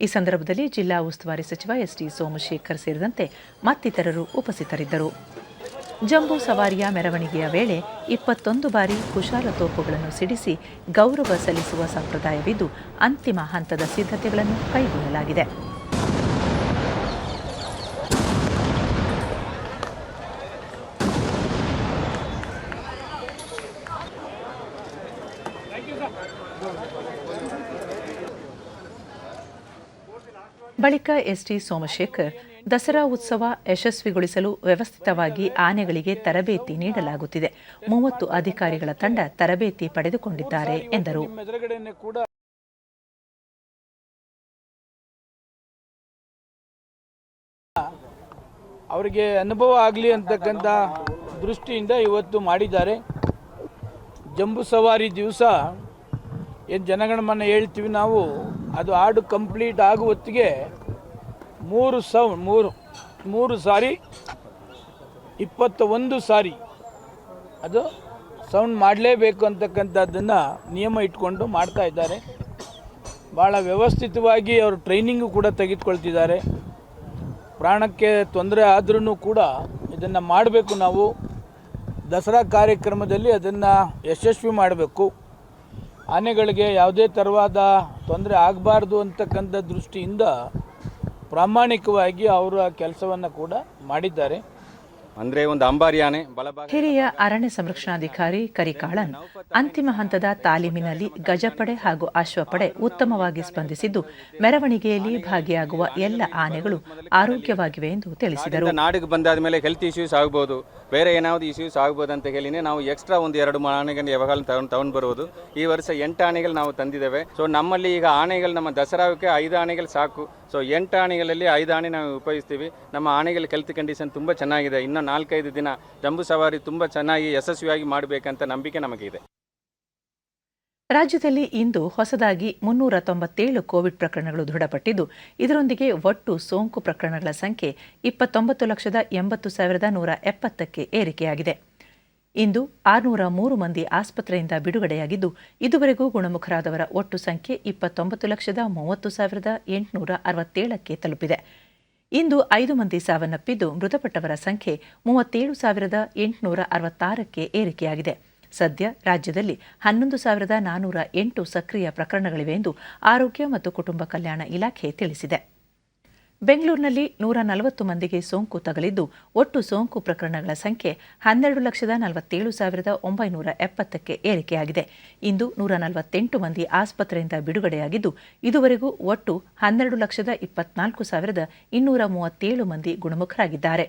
ಈ ಸಂದರ್ಭದಲ್ಲಿ ಜಿಲ್ಲಾ ಉಸ್ತುವಾರಿ ಸಚಿವ ಎಸ್.ಟಿ. ಸೋಮಶೇಖರ್ ಸೇರಿದಂತೆ ಮತ್ತಿತರರು ಉಪಸ್ಥಿತರಿದ್ದರು. ಜಂಬೂ ಸವಾರಿಯ ಮೆರವಣಿಗೆಯ ವೇಳೆ 21 ಬಾರಿ ಕುಶಾಲತೋಪುಗಳನ್ನು ಸಿಡಿಸಿ ಗೌರವ ಸಲ್ಲಿಸುವ ಸಂಪ್ರದಾಯವಿದ್ದು ಅಂತಿಮ ಹಂತದ ಸಿದ್ಧತೆಗಳನ್ನು ಕೈಗೊಳ್ಳಲಾಗಿದೆ. ಬಳಿಕ ಎಸ್.ಟಿ. ಸೋಮಶೇಖರ್, ದಸರಾ ಉತ್ಸವ ಯಶಸ್ವಿಗೊಳಿಸಲು ವ್ಯವಸ್ಥಿತವಾಗಿ ಆನೆಗಳಿಗೆ ತರಬೇತಿ ನೀಡಲಾಗುತ್ತಿದೆ. 30 ಅಧಿಕಾರಿಗಳ ತಂಡ ತರಬೇತಿ ಪಡೆದುಕೊಂಡಿದ್ದಾರೆ ಎಂದರು. ಅವರಿಗೆ ಅನುಭವ ಆಗಲಿ ಅಂತಕ್ಕಂಥ ದೃಷ್ಟಿಯಿಂದ ಇವತ್ತು ಮಾಡಿದ್ದಾರೆ. ಜಂಬೂ ಸವಾರಿ ದಿವಸ ಏನು ಜನಗಣಮನ ಹೇಳ್ತೀವಿ ನಾವು, ಅದು ಹಾಡು ಕಂಪ್ಲೀಟ್ ಆಗುವ ಹೊತ್ತಿಗೆ 3 ಸಾರಿ 21 ಸಾರಿ ಅದು ಸೌಂಡ್ ಮಾಡಲೇಬೇಕು ಅಂತಕ್ಕಂಥದ್ದನ್ನು ನಿಯಮ ಇಟ್ಕೊಂಡು ಮಾಡ್ತಾ ಇದ್ದಾರೆ. ಭಾಳ ವ್ಯವಸ್ಥಿತವಾಗಿ ಅವರು ಟ್ರೈನಿಂಗು ಕೂಡ ತೆಗೆದುಕೊಳ್ತಿದ್ದಾರೆ. ಪ್ರಾಣಕ್ಕೆ ತೊಂದರೆ ಆದ್ರೂ ಕೂಡ ಇದನ್ನು ಮಾಡಬೇಕು. ನಾವು ದಸರಾ ಕಾರ್ಯಕ್ರಮದಲ್ಲಿ ಅದನ್ನು ಯಶಸ್ವಿ ಮಾಡಬೇಕು. ಆನೆಗಳಿಗೆ ಯಾವುದೇ ಥರವಾದ ತೊಂದರೆ ಆಗಬಾರ್ದು ಅಂತಕ್ಕಂಥ ದೃಷ್ಟಿಯಿಂದ ಪ್ರಾಮಾಣಿಕವಾಗಿ ಅವರ ಕೆಲಸವನ್ನು ಕೂಡ ಮಾಡಿದ್ದಾರೆ. ಅಂದ್ರೆ ಒಂದು ಅಂಬಾರಿ ಆನೆ ಬಲಭಾಗ ಹಿರಿಯ ಅರಣ್ಯ ಸಂರಕ್ಷಣಾಧಿಕಾರಿ ಕರಿಕಾಳನ್ ಅಂತಿಮ ಹಂತದ ತಾಲೀಮಿನಲ್ಲಿ ಗಜಪಡೆ ಹಾಗೂ ಅಶ್ವಪಡೆ ಉತ್ತಮವಾಗಿ ಸ್ಪಂದಿಸಿದ್ದು ಮೆರವಣಿಗೆಯಲ್ಲಿ ಭಾಗಿಯಾಗುವ ಎಲ್ಲ ಆನೆಗಳು ಆರೋಗ್ಯವಾಗಿವೆ ಎಂದು ತಿಳಿಸಿದರು. ನಾಡಿಗೆ ಬಂದಾದ ಮೇಲೆ ಹೆಲ್ತ್ ಇಶ್ಯೂಸ್ ಆಗ್ಬೋದು, ಬೇರೆ ಏನಾவது ಇಶ್ಯೂಸ್ ಆಗ್ಬೋದು ಅಂತ ಹೇಳಿನೇ ನಾವು ಎಕ್ಸ್ಟ್ರಾ ಒಂದು 2 ಆನೆಗಳನ್ನು ಯಾವಾಗಲೂ ತಗೊಂಡು ಬರುವುದು. ಈ ವರ್ಷ 8 ಆನೆಗಳು ನಾವು ತಂದಿದ್ದೇವೆ. ಸೊ ನಮ್ಮಲ್ಲಿ ಈಗ ಆನೆಗಳು ನಮ್ಮ ದಸರಾಕ್ಕೆ 5 ಆನೆಗಳು ಸಾಕು. ಸೊ 8 ಆನೆಗಳಲ್ಲಿ 5 ಆನೆ ನಾವು ಉಪಯೋಗಿಸ್ತೀವಿ. ನಮ್ಮ ಆನೆಗಳ ಹೆಲ್ತ್ ಕಂಡೀಷನ್ ತುಂಬ ಚೆನ್ನಾಗಿದೆ. ಇನ್ನು 4-5 ದಿನ ಜಂಬೂ ಸವಾರಿ ತುಂಬ ಚೆನ್ನಾಗಿ ಯಶಸ್ವಿಯಾಗಿ ಮಾಡಬೇಕಂತ ನಂಬಿಕೆ ನಮಗಿದೆ. ರಾಜ್ಯದಲ್ಲಿ ಇಂದು ಹೊಸದಾಗಿ 397 ಕೋವಿಡ್ ಪ್ರಕರಣಗಳು ದೃಢಪಟ್ಟಿದ್ದು, ಇದರೊಂದಿಗೆ ಒಟ್ಟು ಸೋಂಕು ಪ್ರಕರಣಗಳ ಸಂಖ್ಯೆ 29,80,170ಕ್ಕೆ ಏರಿಕೆಯಾಗಿದೆ. ಇಂದು 603 ಮಂದಿ ಆಸ್ಪತ್ರೆಯಿಂದ ಬಿಡುಗಡೆಯಾಗಿದ್ದು, ಇದುವರೆಗೂ ಗುಣಮುಖರಾದವರ ಒಟ್ಟು ಸಂಖ್ಯೆ 29,30,867ಕ್ಕೆ ತಲುಪಿದೆ. ಇಂದು 5 ಮಂದಿ ಸಾವನ್ನಪ್ಪಿದ್ದು, ಮೃತಪಟ್ಟವರ ಸಂಖ್ಯೆ 37,866ಕ್ಕೆ ಏರಿಕೆಯಾಗಿದೆ. ಸದ್ಯ ರಾಜ್ಯದಲ್ಲಿ 11,408 ಸಕ್ರಿಯ ಪ್ರಕರಣಗಳಿವೆ ಎಂದು ಆರೋಗ್ಯ ಮತ್ತು ಕುಟುಂಬ ಕಲ್ಯಾಣ ಇಲಾಖೆ ತಿಳಿಸಿದೆ. ಬೆಂಗಳೂರಿನಲ್ಲಿ 140 ಮಂದಿಗೆ ಸೋಂಕು ತಗುಲಿದ್ದು, ಒಟ್ಟು ಸೋಂಕು ಪ್ರಕರಣಗಳ ಸಂಖ್ಯೆ 12,47,970ಕ್ಕೆ ಏರಿಕೆಯಾಗಿದೆ. ಇಂದು 148 ಮಂದಿ ಆಸ್ಪತ್ರೆಯಿಂದ ಬಿಡುಗಡೆಯಾಗಿದ್ದು, ಇದುವರೆಗೂ ಒಟ್ಟು 12,24,237 ಮಂದಿ ಗುಣಮುಖರಾಗಿದ್ದಾರೆ.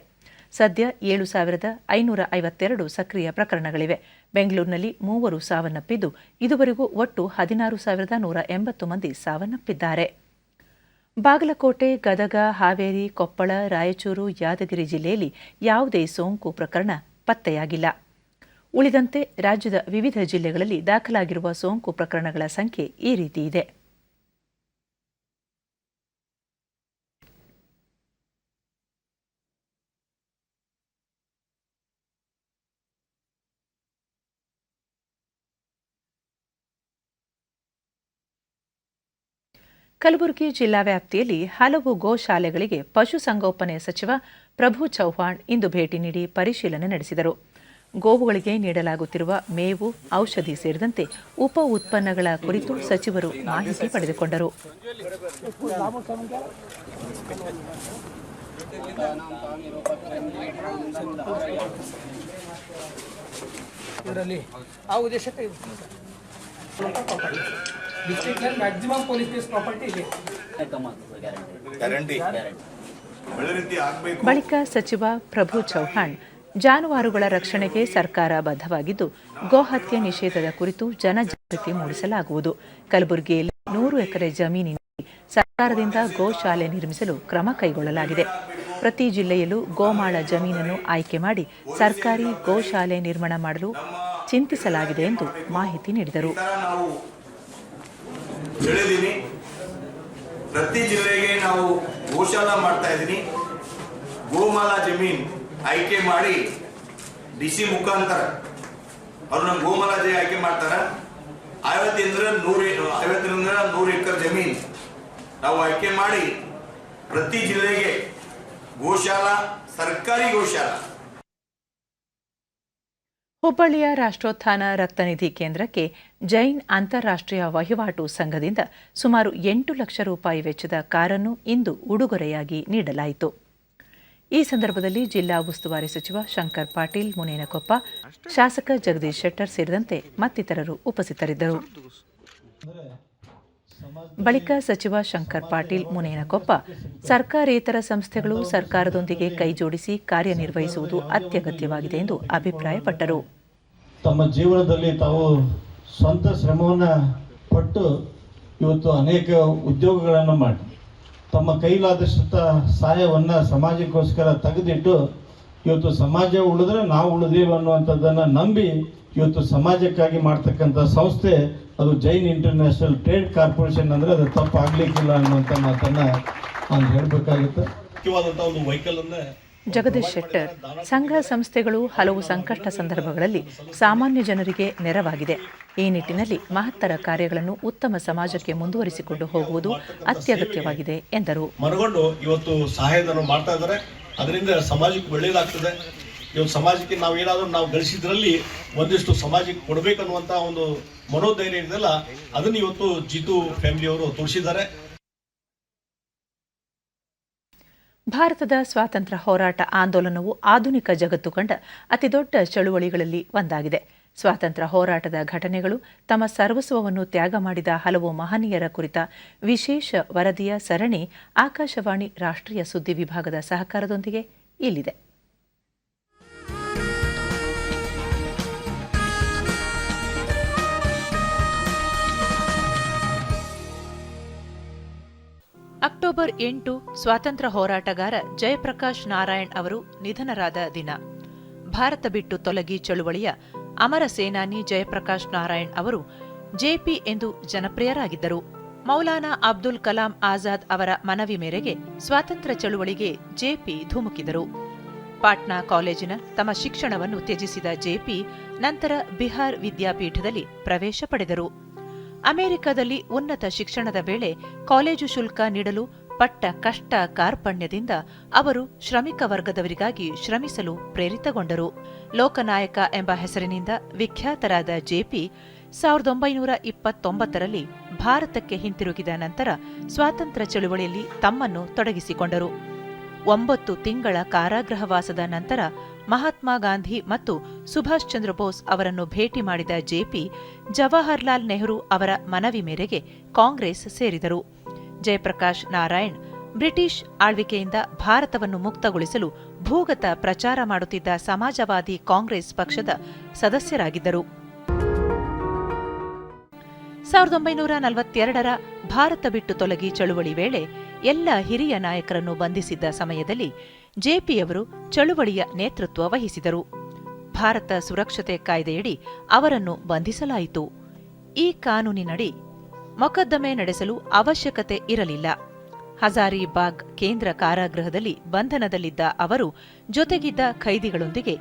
ಸದ್ಯ 7,552 ಸಕ್ರಿಯ ಪ್ರಕರಣಗಳಿವೆ. ಬೆಂಗಳೂರಿನಲ್ಲಿ 3 ಸಾವನ್ನಪ್ಪಿದ್ದು, ಇದುವರೆಗೂ ಒಟ್ಟು 16,180 ಮಂದಿ ಸಾವನ್ನಪ್ಪಿದ್ದಾರೆ. ಬಾಗಲಕೋಟೆ, ಗದಗ, ಹಾವೇರಿ, ಕೊಪ್ಪಳ, ರಾಯಚೂರು, ಯಾದಗಿರಿ ಜಿಲ್ಲೆಯಲ್ಲಿ ಯಾವುದೇ ಸೋಂಕು ಪ್ರಕರಣ ಪತ್ತೆಯಾಗಿಲ್ಲ. ಉಳಿದಂತೆ ರಾಜ್ಯದ ವಿವಿಧ ಜಿಲ್ಲೆಗಳಲ್ಲಿ ದಾಖಲಾಗಿರುವ ಸೋಂಕು ಪ್ರಕರಣಗಳ ಸಂಖ್ಯೆ ಈ ರೀತಿ ಇದೆ. ಕಲಬುರಗಿ ಜಿಲ್ಲಾ ವ್ಯಾಪ್ತಿಯಲ್ಲಿ ಹಲವು ಗೋಶಾಲೆಗಳಿಗೆ ಪಶುಸಂಗೋಪನೆ ಸಚಿವ ಪ್ರಭು ಚೌಹಾಣ್ ಇಂದು ಭೇಟಿ ನೀಡಿ ಪರಿಶೀಲನೆ ನಡೆಸಿದರು. ಗೋವುಗಳಿಗೆ ನೀಡಲಾಗುತ್ತಿರುವ ಮೇವು, ಔಷಧಿ ಸೇರಿದಂತೆ ಉಪ ಉತ್ಪನ್ನಗಳ ಕುರಿತು ಸಚಿವರು ಮಾಹಿತಿ ಪಡೆದುಕೊಂಡರು. ಬಳಿಕ ಸಚಿವ ಪ್ರಭು ಚೌಹಾಣ್ ಜಾನುವಾರುಗಳ ರಕ್ಷಣೆಗೆ ಸರ್ಕಾರ ಬದ್ಧವಾಗಿದ್ದು, ಗೋಹತ್ಯೆ ನಿಷೇಧದ ಕುರಿತು ಜನಜಾಗೃತಿ ಮೂಡಿಸಲಾಗುವುದು. ಕಲಬುರಗಿಯಲ್ಲಿ 100 ಎಕರೆ ಜಮೀನಿನಲ್ಲಿ ಸರ್ಕಾರದಿಂದ ಗೋಶಾಲೆ ನಿರ್ಮಿಸಲು ಕ್ರಮ ಕೈಗೊಳ್ಳಲಾಗಿದೆ. ಪ್ರತಿ ಜಿಲ್ಲೆಯಲ್ಲೂ ಗೋಮಾಳ ಜಮೀನನ್ನು ಆಯ್ಕೆ ಮಾಡಿ ಸರ್ಕಾರಿ ಗೋಶಾಲೆ ನಿರ್ಮಾಣ ಮಾಡಲು ಚಿಂತಿಸಲಾಗಿದೆ ಎಂದು ಮಾಹಿತಿ ನೀಡಿದರು. ಪ್ರತಿ ಜಿಲ್ಲೆಗೆ ನಾವು ಗೋಶಾಲಾ ಮಾಡ್ತಾ ಇದ್ದೀನಿ. ಗೋಮಾಲಾ ಜಮೀನ್ ಆಯ್ಕೆ ಮಾಡಿ ಡಿಸಿ ಮುಖಾಂತರ ಅವ್ರು ನಮ್ಮ ಗೋಮಾಲಾ ಆಯ್ಕೆ ಮಾಡ್ತಾರ. 50ರಿಂದ 100 ಎಕರೆ ಜಮೀನ್ ನಾವು ಆಯ್ಕೆ ಮಾಡಿ ಪ್ರತಿ ಜಿಲ್ಲೆಗೆ ಗೋಶಾಲಾ, ಸರ್ಕಾರಿ ಗೋಶಾಲಾ. ಹುಬ್ಬಳ್ಳಿಯ ರಾಷ್ಟ್ರೋತ್ಥಾನ ರಕ್ತನಿಧಿ ಕೇಂದ್ರಕ್ಕೆ ಜೈನ್ ಅಂತಾರಾಷ್ಟ್ರೀಯ ವಹಿವಾಟು ಸಂಘದಿಂದ ಸುಮಾರು 8 ಲಕ್ಷ ರೂಪಾಯಿ ವೆಚ್ಚದ ಕಾರನ್ನು ಇಂದು ಉಡುಗೊರೆಯಾಗಿ ನೀಡಲಾಯಿತು. ಈ ಸಂದರ್ಭದಲ್ಲಿ ಜಿಲ್ಲಾ ಉಸ್ತುವಾರಿ ಸಚಿವ ಶಂಕರ್ ಪಾಟೀಲ್ ಮುನೇನಕೊಪ್ಪ, ಶಾಸಕ ಜಗದೀಶ್ ಶೆಟ್ಟರ್ ಸೇರಿದಂತೆ ಮತ್ತಿತರರು ಉಪಸ್ಥಿತರಿದ್ದರು. ಬಳಿಕ ಸಚಿವ ಶಂಕರ್ ಪಾಟೀಲ್ ಮುನೇನಕೊಪ್ಪ, ಸರ್ಕಾರೇತರ ಸಂಸ್ಥೆಗಳು ಸರ್ಕಾರದೊಂದಿಗೆ ಕೈಜೋಡಿಸಿ ಕಾರ್ಯನಿರ್ವಹಿಸುವುದು ಅತ್ಯಗತ್ಯವಾಗಿದೆ ಎಂದು ಅಭಿಪ್ರಾಯಪಟ್ಟರು. ತಮ್ಮ ಜೀವನದಲ್ಲಿ ತಾವು ಸ್ವಂತ ಶ್ರಮವನ್ನು ಪಟ್ಟು ಇವತ್ತು ಅನೇಕ ಉದ್ಯೋಗಗಳನ್ನು ಮಾಡಿ ತಮ್ಮ ಕೈಲಾದಷ್ಟು ಸಹಾಯವನ್ನು ಸಮಾಜಕ್ಕೋಸ್ಕರ ತೆಗೆದಿಟ್ಟು ಇವತ್ತು ಸಮಾಜ ಉಳಿದ್ರೆ ನಾವು ಉಳಿದೀವಿ ಅನ್ನುವಂಥದ್ದನ್ನು ನಂಬಿ ಇವತ್ತು ಸಮಾಜಕ್ಕಾಗಿ ಮಾಡ್ತಕ್ಕಂಥ ಸಂಸ್ಥೆ ಅದು ಜೈನ್ ಇಂಟರ್ನ್ಯಾಷನಲ್ ಟ್ರೇಡ್ ಕಾರ್ಪೊರೇಷನ್. ಅಂದರೆ ಅದು ತಪ್ಪಾಗಲಿಕ್ಕಿಲ್ಲ ಅನ್ನುವಂಥ ಮಾತನ್ನು ನಾನು ಹೇಳಬೇಕಾಗುತ್ತೆ. ಮುಖ್ಯವಾದಂಥ ಒಂದು ವೆಹಿಕಲನ್ನು ಜಗದೀಶ್ ಶೆಟ್ಟರ್, ಸಂಘ ಸಂಸ್ಥೆಗಳು ಹಲವು ಸಂಕಷ್ಟ ಸಂದರ್ಭಗಳಲ್ಲಿ ಸಾಮಾನ್ಯ ಜನರಿಗೆ ನೆರವಾಗಿದೆ. ಈ ನಿಟ್ಟಿನಲ್ಲಿ ಮಹತ್ತರ ಕಾರ್ಯಗಳನ್ನು ಉತ್ತಮ ಸಮಾಜಕ್ಕೆ ಮುಂದುವರಿಸಿಕೊಂಡು ಹೋಗುವುದು ಅತ್ಯಗತ್ಯವಾಗಿದೆ ಎಂದರು. ಮನಗೊಂಡು ಇವತ್ತು ಸಹಾಯಧನ ಮಾಡ್ತಾ ಇದ್ದಾರೆ. ಅದರಿಂದ ಸಮಾಜಕ್ಕೆ ಒಳ್ಳೆಯದಾಗ್ತದೆ. ಇವತ್ತು ಸಮಾಜಕ್ಕೆ ನಾವು ಗಳಿಸಿದ್ರಲ್ಲಿ ಒಂದಿಷ್ಟು ಸಮಾಜಕ್ಕೆ ಕೊಡಬೇಕನ್ನುವಂಥ ಒಂದು ಮನೋಧೈರ್ಯ ಇದೆಯಲ್ಲ, ಅದನ್ನು ಇವತ್ತು ಜಿತು ಫ್ಯಾಮಿಲಿಯವರು ತೋರಿಸಿದ್ದಾರೆ. ಭಾರತದ ಸ್ವಾತಂತ್ರ್ಯ ಹೋರಾಟ ಆಂದೋಲನವು ಆಧುನಿಕ ಜಗತ್ತು ಕಂಡ ಅತಿದೊಡ್ಡ ಚಳುವಳಿಗಳಲ್ಲಿ ಒಂದಾಗಿದೆ. ಸ್ವಾತಂತ್ರ್ಯ ಹೋರಾಟದ ಘಟನೆಗಳು, ತಮ್ಮ ಸರ್ವಸ್ವವನ್ನು ತ್ಯಾಗ ಮಾಡಿದ ಹಲವು ಮಹನೀಯರ ಕುರಿತ ವಿಶೇಷ ವರದಿಯ ಸರಣಿ ಆಕಾಶವಾಣಿ ರಾಷ್ಟ್ರೀಯ ಸುದ್ದಿ ವಿಭಾಗದ ಸಹಕಾರದೊಂದಿಗೆ ಇಲ್ಲಿದೆ. ಅಕ್ಟೋಬರ್ 8 ಸ್ವಾತಂತ್ರ್ಯ ಹೋರಾಟಗಾರ ಜಯಪ್ರಕಾಶ್ ನಾರಾಯಣ್ ಅವರು ನಿಧನರಾದ ದಿನ. ಭಾರತ ಬಿಟ್ಟು ತೊಲಗಿ ಚಳುವಳಿಯ ಅಮರ ಸೇನಾನಿ ಜಯಪ್ರಕಾಶ್ ನಾರಾಯಣ್ ಅವರು ಜೆಪಿ ಎಂದು ಜನಪ್ರಿಯರಾಗಿದ್ದರು. ಮೌಲಾನಾ ಅಬ್ದುಲ್ ಕಲಾಂ ಆಜಾದ್ ಅವರ ಮನವಿ ಮೇರೆಗೆ ಸ್ವಾತಂತ್ರ್ಯ ಚಳುವಳಿಗೆ ಜೆಪಿ ಧುಮುಕಿದರು. ಪಾಟ್ನಾ ಕಾಲೇಜಿನ ತಮ್ಮ ಶಿಕ್ಷಣವನ್ನು ತ್ಯಜಿಸಿದ ಜೆಪಿ ನಂತರ ಬಿಹಾರ್ ವಿದ್ಯಾಪೀಠದಲ್ಲಿ ಪ್ರವೇಶ ಪಡೆದರು. ಅಮೆರಿಕದಲ್ಲಿ ಉನ್ನತ ಶಿಕ್ಷಣದ ವೇಳೆ ಕಾಲೇಜು ಶುಲ್ಕ ನೀಡಲು ಪಟ್ಟ ಕಷ್ಟ ಕಾರ್ಪಣ್ಯದಿಂದ ಅವರು ಶ್ರಮಿಕ ವರ್ಗದವರಿಗಾಗಿ ಶ್ರಮಿಸಲು ಪ್ರೇರಿತಗೊಂಡರು. ಲೋಕನಾಯಕ ಎಂಬ ಹೆಸರಿನಿಂದ ವಿಖ್ಯಾತರಾದ ಜೆಪಿ 1929ರಲ್ಲಿ ಭಾರತಕ್ಕೆ ಹಿಂತಿರುಗಿದ ನಂತರ ಸ್ವಾತಂತ್ರ್ಯ ಚಳುವಳಿಯಲ್ಲಿ ತಮ್ಮನ್ನು ತೊಡಗಿಸಿಕೊಂಡರು. 9 ತಿಂಗಳ ಕಾರಾಗೃಹವಾಸದ ನಂತರ ಮಹಾತ್ಮ ಗಾಂಧಿ ಮತ್ತು ಸುಭಾಷ್ ಚಂದ್ರ ಬೋಸ್ ಅವರನ್ನು ಭೇಟಿ ಮಾಡಿದ ಜೆಪಿ ಜವಾಹರ್ಲಾಲ್ ನೆಹರು ಅವರ ಮನವಿ ಮೇರೆಗೆ ಕಾಂಗ್ರೆಸ್ ಸೇರಿದರು. ಜಯಪ್ರಕಾಶ್ ನಾರಾಯಣ್ ಬ್ರಿಟಿಷ್ ಆಳ್ವಿಕೆಯಿಂದ ಭಾರತವನ್ನು ಮುಕ್ತಗೊಳಿಸಲು ಭೂಗತ ಪ್ರಚಾರ ಮಾಡುತ್ತಿದ್ದ ಸಮಾಜವಾದಿ ಕಾಂಗ್ರೆಸ್ ಪಕ್ಷದ ಸದಸ್ಯರಾಗಿದ್ದರು. 1942ರ ಭಾರತ ಬಿಟ್ಟು ತೊಲಗಿ ಚಳುವಳಿ ವೇಳೆ ಎಲ್ಲ ಹಿರಿಯ ನಾಯಕರನ್ನು ಬಂಧಿಸಿದ್ದ ಸಮಯದಲ್ಲಿ ಜೆಪಿಯವರು ಚಳುವಳಿಯ ನೇತೃತ್ವ ವಹಿಸಿದರು. ಭಾರತ ಸುರಕ್ಷತೆ ಕಾಯ್ದೆಯಡಿ ಅವರನ್ನು ಬಂಧಿಸಲಾಯಿತು. ಈ ಕಾನೂನಿನಡಿ ಮೊಕದ್ದಮೆ ನಡೆಸಲು ಅವಶ್ಯಕತೆ ಇರಲಿಲ್ಲ. ಹಜಾರಿಬಾಗ್ ಕೇಂದ್ರ ಕಾರಾಗೃಹದಲ್ಲಿ ಬಂಧನದಲ್ಲಿದ್ದ ಅವರು ಜೊತೆಗಿದ್ದ ಖೈದಿಗಳೊಂದಿಗೆ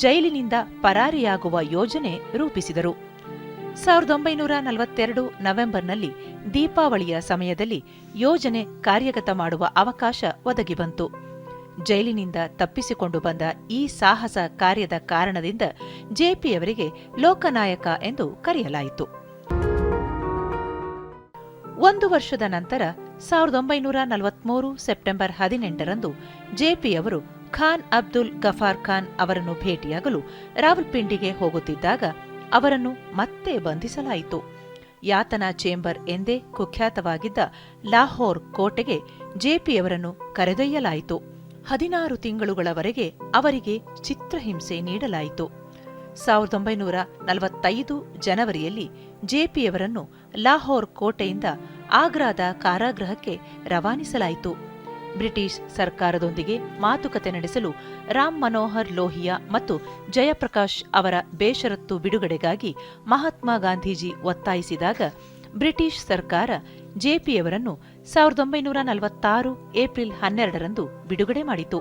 ಜೈಲಿನಿಂದ ಪರಾರಿಯಾಗುವ ಯೋಜನೆ ರೂಪಿಸಿದರು. 1942 ನವೆಂಬರ್ನಲ್ಲಿ ದೀಪಾವಳಿಯ ಸಮಯದಲ್ಲಿ ಯೋಜನೆ ಕಾರ್ಯಗತ ಮಾಡುವ ಅವಕಾಶ ಒದಗಿಬಂತು. ಜೈಲಿನಿಂದ ತಪ್ಪಿಸಿಕೊಂಡು ಬಂದ ಈ ಸಾಹಸ ಕಾರ್ಯದ ಕಾರಣದಿಂದ ಜೆಪಿಯವರಿಗೆ ಲೋಕನಾಯಕ ಎಂದು ಕರೆಯಲಾಯಿತು. 1 ವರ್ಷದ ನಂತರ 1943 ಸೆಪ್ಟೆಂಬರ್ 18ರಂದು ಜೆಪಿಯವರು ಖಾನ್ ಅಬ್ದುಲ್ ಗಫಾರ್ ಖಾನ್ ಅವರನ್ನು ಭೇಟಿಯಾಗಲು ರಾವಲ್ಪಿಂಡಿಗೆ ಹೋಗುತ್ತಿದ್ದಾಗ ಅವರನ್ನು ಮತ್ತೆ ಬಂಧಿಸಲಾಯಿತು. ಯಾತನಾ ಚೇಂಬರ್ ಎಂದೇ ಕುಖ್ಯಾತವಾಗಿದ್ದ ಲಾಹೋರ್ ಕೋಟೆಗೆ ಜೆಪಿಯವರನ್ನು ಕರೆದೊಯ್ಯಲಾಯಿತು. 16 ತಿಂಗಳುಗಳವರೆಗೆ ಅವರಿಗೆ ಚಿತ್ರಹಿಂಸೆ ನೀಡಲಾಯಿತು. 1945 ಜನವರಿಯಲ್ಲಿ ಜೆಪಿಯವರನ್ನು ಲಾಹೋರ್ ಕೋಟೆಯಿಂದ ಆಗ್ರಾದ ಕಾರಾಗೃಹಕ್ಕೆ ರವಾನಿಸಲಾಯಿತು. ಬ್ರಿಟಿಷ್ ಸರ್ಕಾರದೊಂದಿಗೆ ಮಾತುಕತೆ ನಡೆಸಲು ರಾಮ್ ಮನೋಹರ್ ಲೋಹಿಯಾ ಮತ್ತು ಜಯಪ್ರಕಾಶ್ ಅವರ ಬೇಷರತ್ತು ಬಿಡುಗಡೆಗಾಗಿ ಮಹಾತ್ಮ ಗಾಂಧೀಜಿ ಒತ್ತಾಯಿಸಿದಾಗ ಬ್ರಿಟಿಷ್ ಸರ್ಕಾರ ಜೆಪಿಯವರನ್ನು 1946 ಏಪ್ರಿಲ್ 12ರಂದು ಬಿಡುಗಡೆ ಮಾಡಿತು.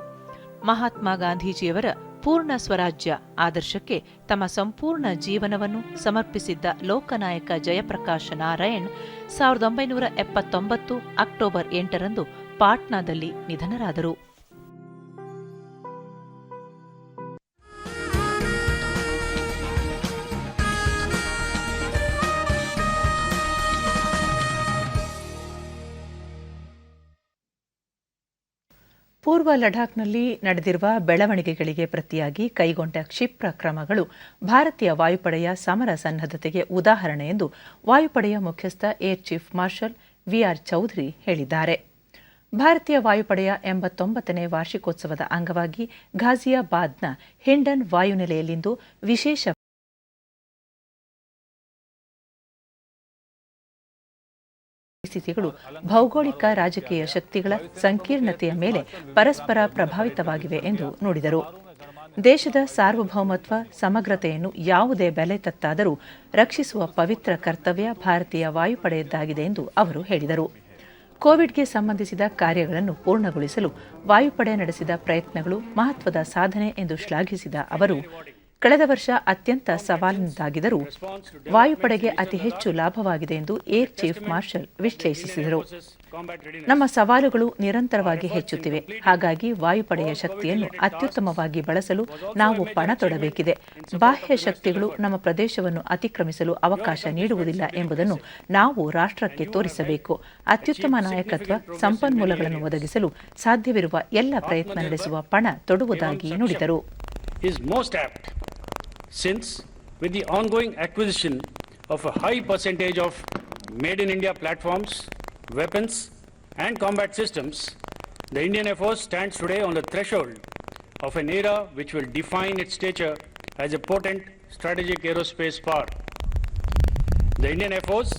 ಮಹಾತ್ಮ ಗಾಂಧೀಜಿಯವರ ಪೂರ್ಣ ಸ್ವರಾಜ್ಯ ಆದರ್ಶಕ್ಕೆ ತಮ್ಮ ಸಂಪೂರ್ಣ ಜೀವನವನ್ನು ಸಮರ್ಪಿಸಿದ್ದ ಲೋಕನಾಯಕ ಜಯಪ್ರಕಾಶ್ ನಾರಾಯಣ್ 1979 ಅಕ್ಟೋಬರ್ 8ರಂದು ಪಾಟ್ನಾದಲ್ಲಿ ನಿಧನರಾದರು. ಪೂರ್ವ ಲಡಾಖ್ನಲ್ಲಿ ನಡೆದಿರುವ ಬೆಳವಣಿಗೆಗಳಿಗೆ ಪ್ರತಿಯಾಗಿ ಕೈಗೊಂಡ ಕ್ಷಿಪ್ರ ಕ್ರಮಗಳು ಭಾರತೀಯ ವಾಯುಪಡೆಯ ಸಮರ ಸನ್ನದ್ಧತೆಗೆ ಉದಾಹರಣೆ ಎಂದು ವಾಯುಪಡೆಯ ಮುಖ್ಯಸ್ಥ air chief marshal VR Chaudhari ಹೇಳಿದ್ದಾರೆ. ಭಾರತೀಯ ವಾಯುಪಡೆಯ 89ನೇ ವಾರ್ಷಿಕೋತ್ಸವದ ಅಂಗವಾಗಿ ಘಾಜಿಯಾಬಾದ್ನ ಹಿಂಡನ್ ವಾಯುನೆಲೆಯಲ್ಲಿಂದು ವಿಶೇಷ ಪರಿಸ್ಥಿತಿಗಳು ಭೌಗೋಳಿಕ ರಾಜಕೀಯ ಶಕ್ತಿಗಳ ಸಂಕೀರ್ಣತೆಯ ಮೇಲೆ ಪರಸ್ಪರ ಪ್ರಭಾವಿತವಾಗಿವೆ ಎಂದು ನುಡಿದರು. ದೇಶದ ಸಾರ್ವಭೌಮತ್ವ ಸಮಗ್ರತೆಯನ್ನು ಯಾವುದೇ ಬೆಲೆ ತತ್ತಾದರೂ ರಕ್ಷಿಸುವ ಪವಿತ್ರ ಕರ್ತವ್ಯ ಭಾರತೀಯ ವಾಯುಪಡೆಯದ್ದಾಗಿದೆ ಎಂದು ಅವರು ಹೇಳಿದರು. ಕೋವಿಡ್ಗೆ ಸಂಬಂಧಿಸಿದ ಕಾರ್ಯಗಳನ್ನು ಪೂರ್ಣಗೊಳಿಸಲು ವಾಯುಪಡೆ ನಡೆಸಿದ ಪ್ರಯತ್ನಗಳು ಮಹತ್ವದ ಸಾಧನೆ ಎಂದು ಶ್ಲಾಘಿಸಿದ ಅವರು, ಕಳೆದ ವರ್ಷ ಅತ್ಯಂತ ಸವಾಲಿನದಾಗಿದ್ದರೂ ವಾಯುಪಡೆಗೆ ಅತಿ ಹೆಚ್ಚು ಲಾಭವಾಗಿದೆ ಎಂದು ಏರ್ ಚೀಫ್ ಮಾರ್ಷಲ್ ವಿಶ್ಲೇಷಿಸಿದರು. ನಮ್ಮ ಸವಾಲುಗಳು ನಿರಂತರವಾಗಿ ಹೆಚ್ಚುತ್ತಿವೆ. ಹಾಗಾಗಿ ವಾಯುಪಡೆಯ ಶಕ್ತಿಯನ್ನು ಅತ್ಯುತ್ತಮವಾಗಿ ಬಳಸಲು ನಾವು ಪಣ ತೊಡಬೇಕಿದೆ. ಬಾಹ್ಯ ಶಕ್ತಿಗಳು ನಮ್ಮ ಪ್ರದೇಶವನ್ನು ಅತಿಕ್ರಮಿಸಲು ಅವಕಾಶ ನೀಡುವುದಿಲ್ಲ ಎಂಬುದನ್ನು ನಾವು ರಾಷ್ಟ್ರಕ್ಕೆ ತೋರಿಸಬೇಕು. ಅತ್ಯುತ್ತಮ ನಾಯಕತ್ವ, ಸಂಪನ್ಮೂಲಗಳನ್ನು ಒದಗಿಸಲು ಸಾಧ್ಯವಿರುವ ಎಲ್ಲ ಪ್ರಯತ್ನ ನಡೆಸುವ ಪಣ ತೊಡುವುದಾಗಿ ನುಡಿದರು. Since with the ongoing acquisition of a high percentage of made in India platforms, weapons and combat systems, the Indian Air Force stands today on the threshold of an era which will define its stature as a potent strategic aerospace power. The Indian Air Force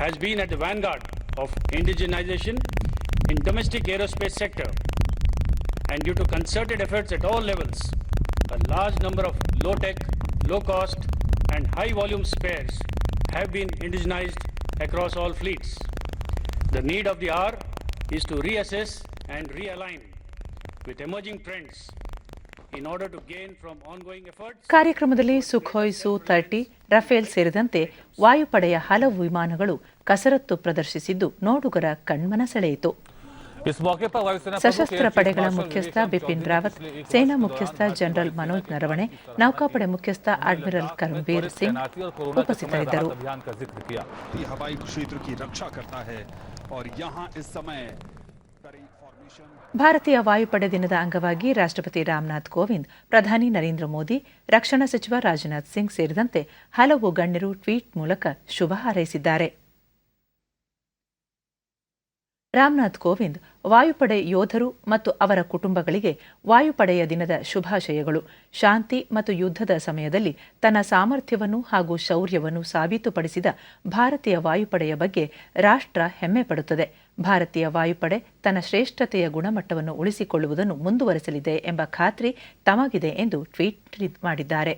has been at the vanguard of indigenization in domestic aerospace sector, and due to concerted efforts at all levels, a large number of low-tech, low-cost and high-volume spares have been indigenized across all fleets. The need of the hour is to reassess and realign with emerging trends in order to gain from ongoing efforts. ಕಾರ್ಯಕ್ರಮದಲ್ಲಿ ಸುಖೋಯ್ Su-30, ರಫೇಲ್ ಸೇರಿದಂತೆ ವಾಯುಪಡೆಯ ಹಲವು ವಿಮಾನಗಳು ಕಸರತ್ತು ಪ್ರದರ್ಶಿಸಿದ್ದು ನೋಡುಗರ ಕಣ್ಮನ ಸೆಳೆಯಿತು. ಸಶಸ್ತ್ರ ಪಡೆಗಳ ಮುಖ್ಯಸ್ಥ ಬಿಪಿನ್ ರಾವತ್, ಸೇನಾ ಮುಖ್ಯಸ್ಥ ಜನರಲ್ ಮನೋಜ್ ನರವಣೆ, ನೌಕಾಪಡೆ ಮುಖ್ಯಸ್ಥ ಅಡ್ಮಿರಲ್ ಕರಂಬೀರ್ ಸಿಂಗ್ ಉಪಸ್ಥಿತರಿದ್ದರು. ಭಾರತೀಯ ವಾಯುಪಡೆ ದಿನದ ಅಂಗವಾಗಿ ರಾಷ್ಟ್ರಪತಿ ರಾಮನಾಥ್ ಕೋವಿಂದ್, ಪ್ರಧಾನಿ ನರೇಂದ್ರ ಮೋದಿ, ರಕ್ಷಣಾ ಸಚಿವ ರಾಜನಾಥ್ ಸಿಂಗ್ ಸೇರಿದಂತೆ ಹಲವು ಗಣ್ಯರು ಟ್ವೀಟ್ ಮೂಲಕ ಶುಭ ಹಾರೈಸಿದ್ದಾರೆ. ರಾಮನಾಥ್ ಕೋವಿಂದ್ ವಾಯುಪಡೆ ಯೋಧರು ಮತ್ತು ಅವರ ಕುಟುಂಬಗಳಿಗೆ ವಾಯುಪಡೆಯ ದಿನದ ಶುಭಾಶಯಗಳು. ಶಾಂತಿ ಮತ್ತು ಯುದ್ಧದ ಸಮಯದಲ್ಲಿ ತನ್ನ ಸಾಮರ್ಥ್ಯವನ್ನು ಹಾಗೂ ಶೌರ್ಯವನ್ನು ಸಾಬೀತುಪಡಿಸಿದ ಭಾರತೀಯ ವಾಯುಪಡೆಯ ಬಗ್ಗೆ ರಾಷ್ಟ್ರ ಹೆಮ್ಮೆ ಪಡುತ್ತದೆ. ಭಾರತೀಯ ವಾಯುಪಡೆ ತನ್ನ ಶ್ರೇಷ್ಠತೆಯ ಗುಣಮಟ್ಟವನ್ನು ಉಳಿಸಿಕೊಳ್ಳುವುದನ್ನು ಮುಂದುವರೆಸಲಿದೆ ಎಂಬ ಖಾತ್ರಿ ತಮಗಿದೆ ಎಂದು ಟ್ವೀಟ್ ಮಾಡಿದ್ದಾರೆ.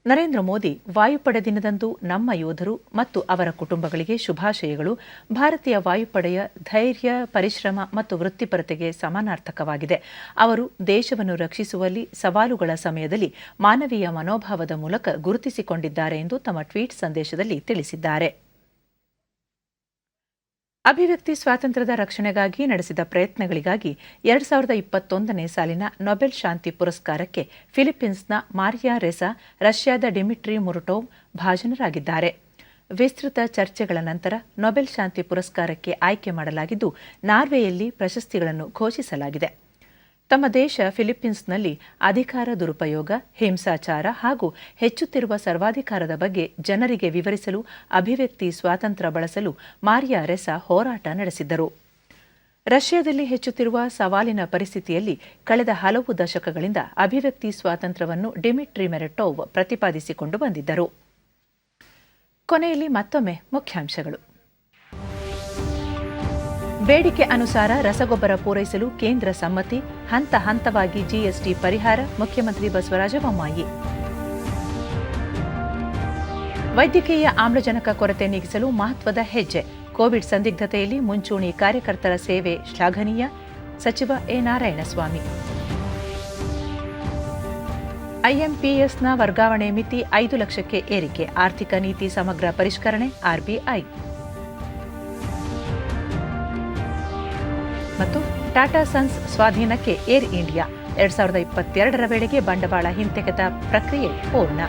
ನರೇಂದ್ರ ಮೋದಿ, ವಾಯುಪಡೆ ದಿನದಂದು ನಮ್ಮ ಯೋಧರು ಮತ್ತು ಅವರ ಕುಟುಂಬಗಳಿಗೆ ಶುಭಾಶಯಗಳು. ಭಾರತೀಯ ವಾಯುಪಡೆಯ ಧೈರ್ಯ, ಪರಿಶ್ರಮ ಮತ್ತು ವೃತ್ತಿಪರತೆಗೆ ಸಮಾನಾರ್ಥಕವಾಗಿದೆ. ಅವರು ದೇಶವನ್ನು ರಕ್ಷಿಸುವಲ್ಲಿ ಸವಾಲುಗಳ ಸಮಯದಲ್ಲಿ ಮಾನವೀಯ ಮನೋಭಾವದ ಮೂಲಕ ಗುರುತಿಸಿಕೊಂಡಿದ್ದಾರೆ ಎಂದು ತಮ್ಮ ಟ್ವೀಟ್ ಸಂದೇಶದಲ್ಲಿ ತಿಳಿಸಿದ್ದಾರೆ. ಅಭಿವ್ಯಕ್ತಿ ಸ್ವಾತಂತ್ರ್ಯದ ರಕ್ಷಣೆಗಾಗಿ ನಡೆಸಿದ ಪ್ರಯತ್ನಗಳಿಗಾಗಿ 2021ನೇ ಸಾಲಿನ ನೊಬೆಲ್ ಶಾಂತಿ ಪುರಸ್ಕಾರಕ್ಕೆ ಫಿಲಿಪ್ಪೀನ್ಸ್ನ ಮಾರಿಯಾ ರೆಸಾ, ರಷ್ಯಾದ ಡಿಮಿಟ್ರಿ ಮುರುಟೋವ್ ಭಾಜನರಾಗಿದ್ದಾರೆ. ವಿಸ್ತೃತ ಚರ್ಚೆಗಳ ನಂತರ ನೊಬೆಲ್ ಶಾಂತಿ ಪುರಸ್ಕಾರಕ್ಕೆ ಆಯ್ಕೆ ಮಾಡಲಾಗಿದ್ದು, ನಾರ್ವೆಯಲ್ಲಿ ಪ್ರಶಸ್ತಿಗಳನ್ನು ಘೋಷಿಸಲಾಗಿದೆ. ತಮ್ಮ ದೇಶ ಫಿಲಿಪ್ಪೀನ್ಸ್ನಲ್ಲಿ ಅಧಿಕಾರ ದುರುಪಯೋಗ, ಹಿಂಸಾಚಾರ ಹಾಗೂ ಹೆಚ್ಚುತ್ತಿರುವ ಸರ್ವಾಧಿಕಾರದ ಬಗ್ಗೆ ಜನರಿಗೆ ವಿವರಿಸಲು ಅಭಿವ್ಯಕ್ತಿ ಸ್ವಾತಂತ್ರ್ಯ ಬಳಸಲು ಮಾರಿಯಾ ರೆಸಾ ಹೋರಾಟ ನಡೆಸಿದ್ದರು. ರಷ್ಯಾದಲ್ಲಿ ಹೆಚ್ಚುತ್ತಿರುವ ಸವಾಲಿನ ಪರಿಸ್ಥಿತಿಯಲ್ಲಿ ಕಳೆದ ಹಲವು ದಶಕಗಳಿಂದ ಅಭಿವ್ಯಕ್ತಿ ಸ್ವಾತಂತ್ರ್ಯವನ್ನು ಡಿಮಿಟ್ರಿ ಮೆರೆಟೋವ್ ಪ್ರತಿಪಾದಿಸಿಕೊಂಡು ಬಂದಿದ್ದರು. ಕೊನೆಯಲ್ಲಿ ಮತ್ತೊಮ್ಮೆ ಮುಖ್ಯಾಂಶಗಳು. ಬೇಡಿಕೆ ಅನುಸಾರ ರಸಗೊಬ್ಬರ ಪೂರೈಸಲು ಕೇಂದ್ರ ಸಮ್ಮತಿ, ಹಂತ ಹಂತವಾಗಿ ಜಿಎಸ್ಟಿ ಪರಿಹಾರ, ಮುಖ್ಯಮಂತ್ರಿ ಬಸವರಾಜ ಬೊಮ್ಮಾಯಿ. ವೈದ್ಯಕೀಯ ಆಮ್ಲಜನಕ ಕೊರತೆ ನೀಗಿಸಲು ಮಹತ್ವದ ಹೆಜ್ಜೆ, ಕೋವಿಡ್ ಸಂದಿಗ್ಧತೆಯಲ್ಲಿ ಮುಂಚೂಣಿ ಕಾರ್ಯಕರ್ತರ ಸೇವೆ ಶ್ಲಾಘನೀಯ, ಸಚಿವ ಎ ನಾರಾಯಣಸ್ವಾಮಿ. ಐಎಂಪಿಎಸ್ನ ವರ್ಗಾವಣೆ ಮಿತಿ 5 ಲಕ್ಷಕ್ಕೆ ಏರಿಕೆ, ಆರ್ಥಿಕ ನೀತಿ ಸಮಗ್ರ ಪರಿಷ್ಕರಣೆ, ಆರ್ಬಿಐ. ಮತ್ತು ಟಾಟಾ ಸನ್ಸ್ ಸ್ವಾಧೀನಕ್ಕೆ ಏರ್ ಇಂಡಿಯಾ, 2022ರ ವೇಳೆಗೆ ಬಂಡವಾಳ ಹಿಂತೆಗೆತ ಪ್ರಕ್ರಿಯೆ ಪೂರ್ಣ.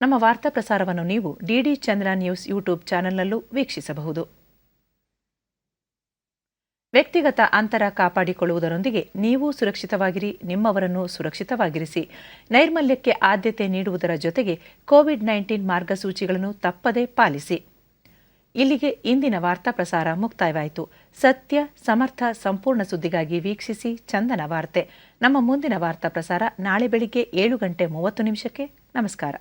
ನಮ್ಮ ವಾರ್ತಾ ಪ್ರಸಾರವನ್ನು ನೀವು ಡಿಡಿ ಚಂದ್ರ ನ್ಯೂಸ್ ಯೂಟ್ಯೂಬ್ ಚಾನೆಲ್ನಲ್ಲೂ ವೀಕ್ಷಿಸಬಹುದು. ವ್ಯಕ್ತಿಗತ ಅಂತರ ಕಾಪಾಡಿಕೊಳ್ಳುವುದರೊಂದಿಗೆ ನೀವು ಸುರಕ್ಷಿತವಾಗಿರಿ, ನಿಮ್ಮವರನ್ನು ಸುರಕ್ಷಿತವಾಗಿರಿಸಿ. ನೈರ್ಮಲ್ಯಕ್ಕೆ ಆದ್ಯತೆ ನೀಡುವುದರ ಜೊತೆಗೆ ಕೋವಿಡ್-19 ಮಾರ್ಗಸೂಚಿಗಳನ್ನು ತಪ್ಪದೇ ಪಾಲಿಸಿ. ಇಲ್ಲಿಗೆ ಇಂದಿನ ವಾರ್ತಾ ಪ್ರಸಾರ ಮುಕ್ತಾಯವಾಯಿತು. ಸತ್ಯ, ಸಮರ್ಥ, ಸಂಪೂರ್ಣ ಸುದ್ದಿಗಾಗಿ ವೀಕ್ಷಿಸಿ ಚಂದನ ವಾರ್ತೆ. ನಮ್ಮ ಮುಂದಿನ ವಾರ್ತಾ ಪ್ರಸಾರ ನಾಳೆ ಬೆಳಿಗ್ಗೆ 7:30 ನಮಸ್ಕಾರ.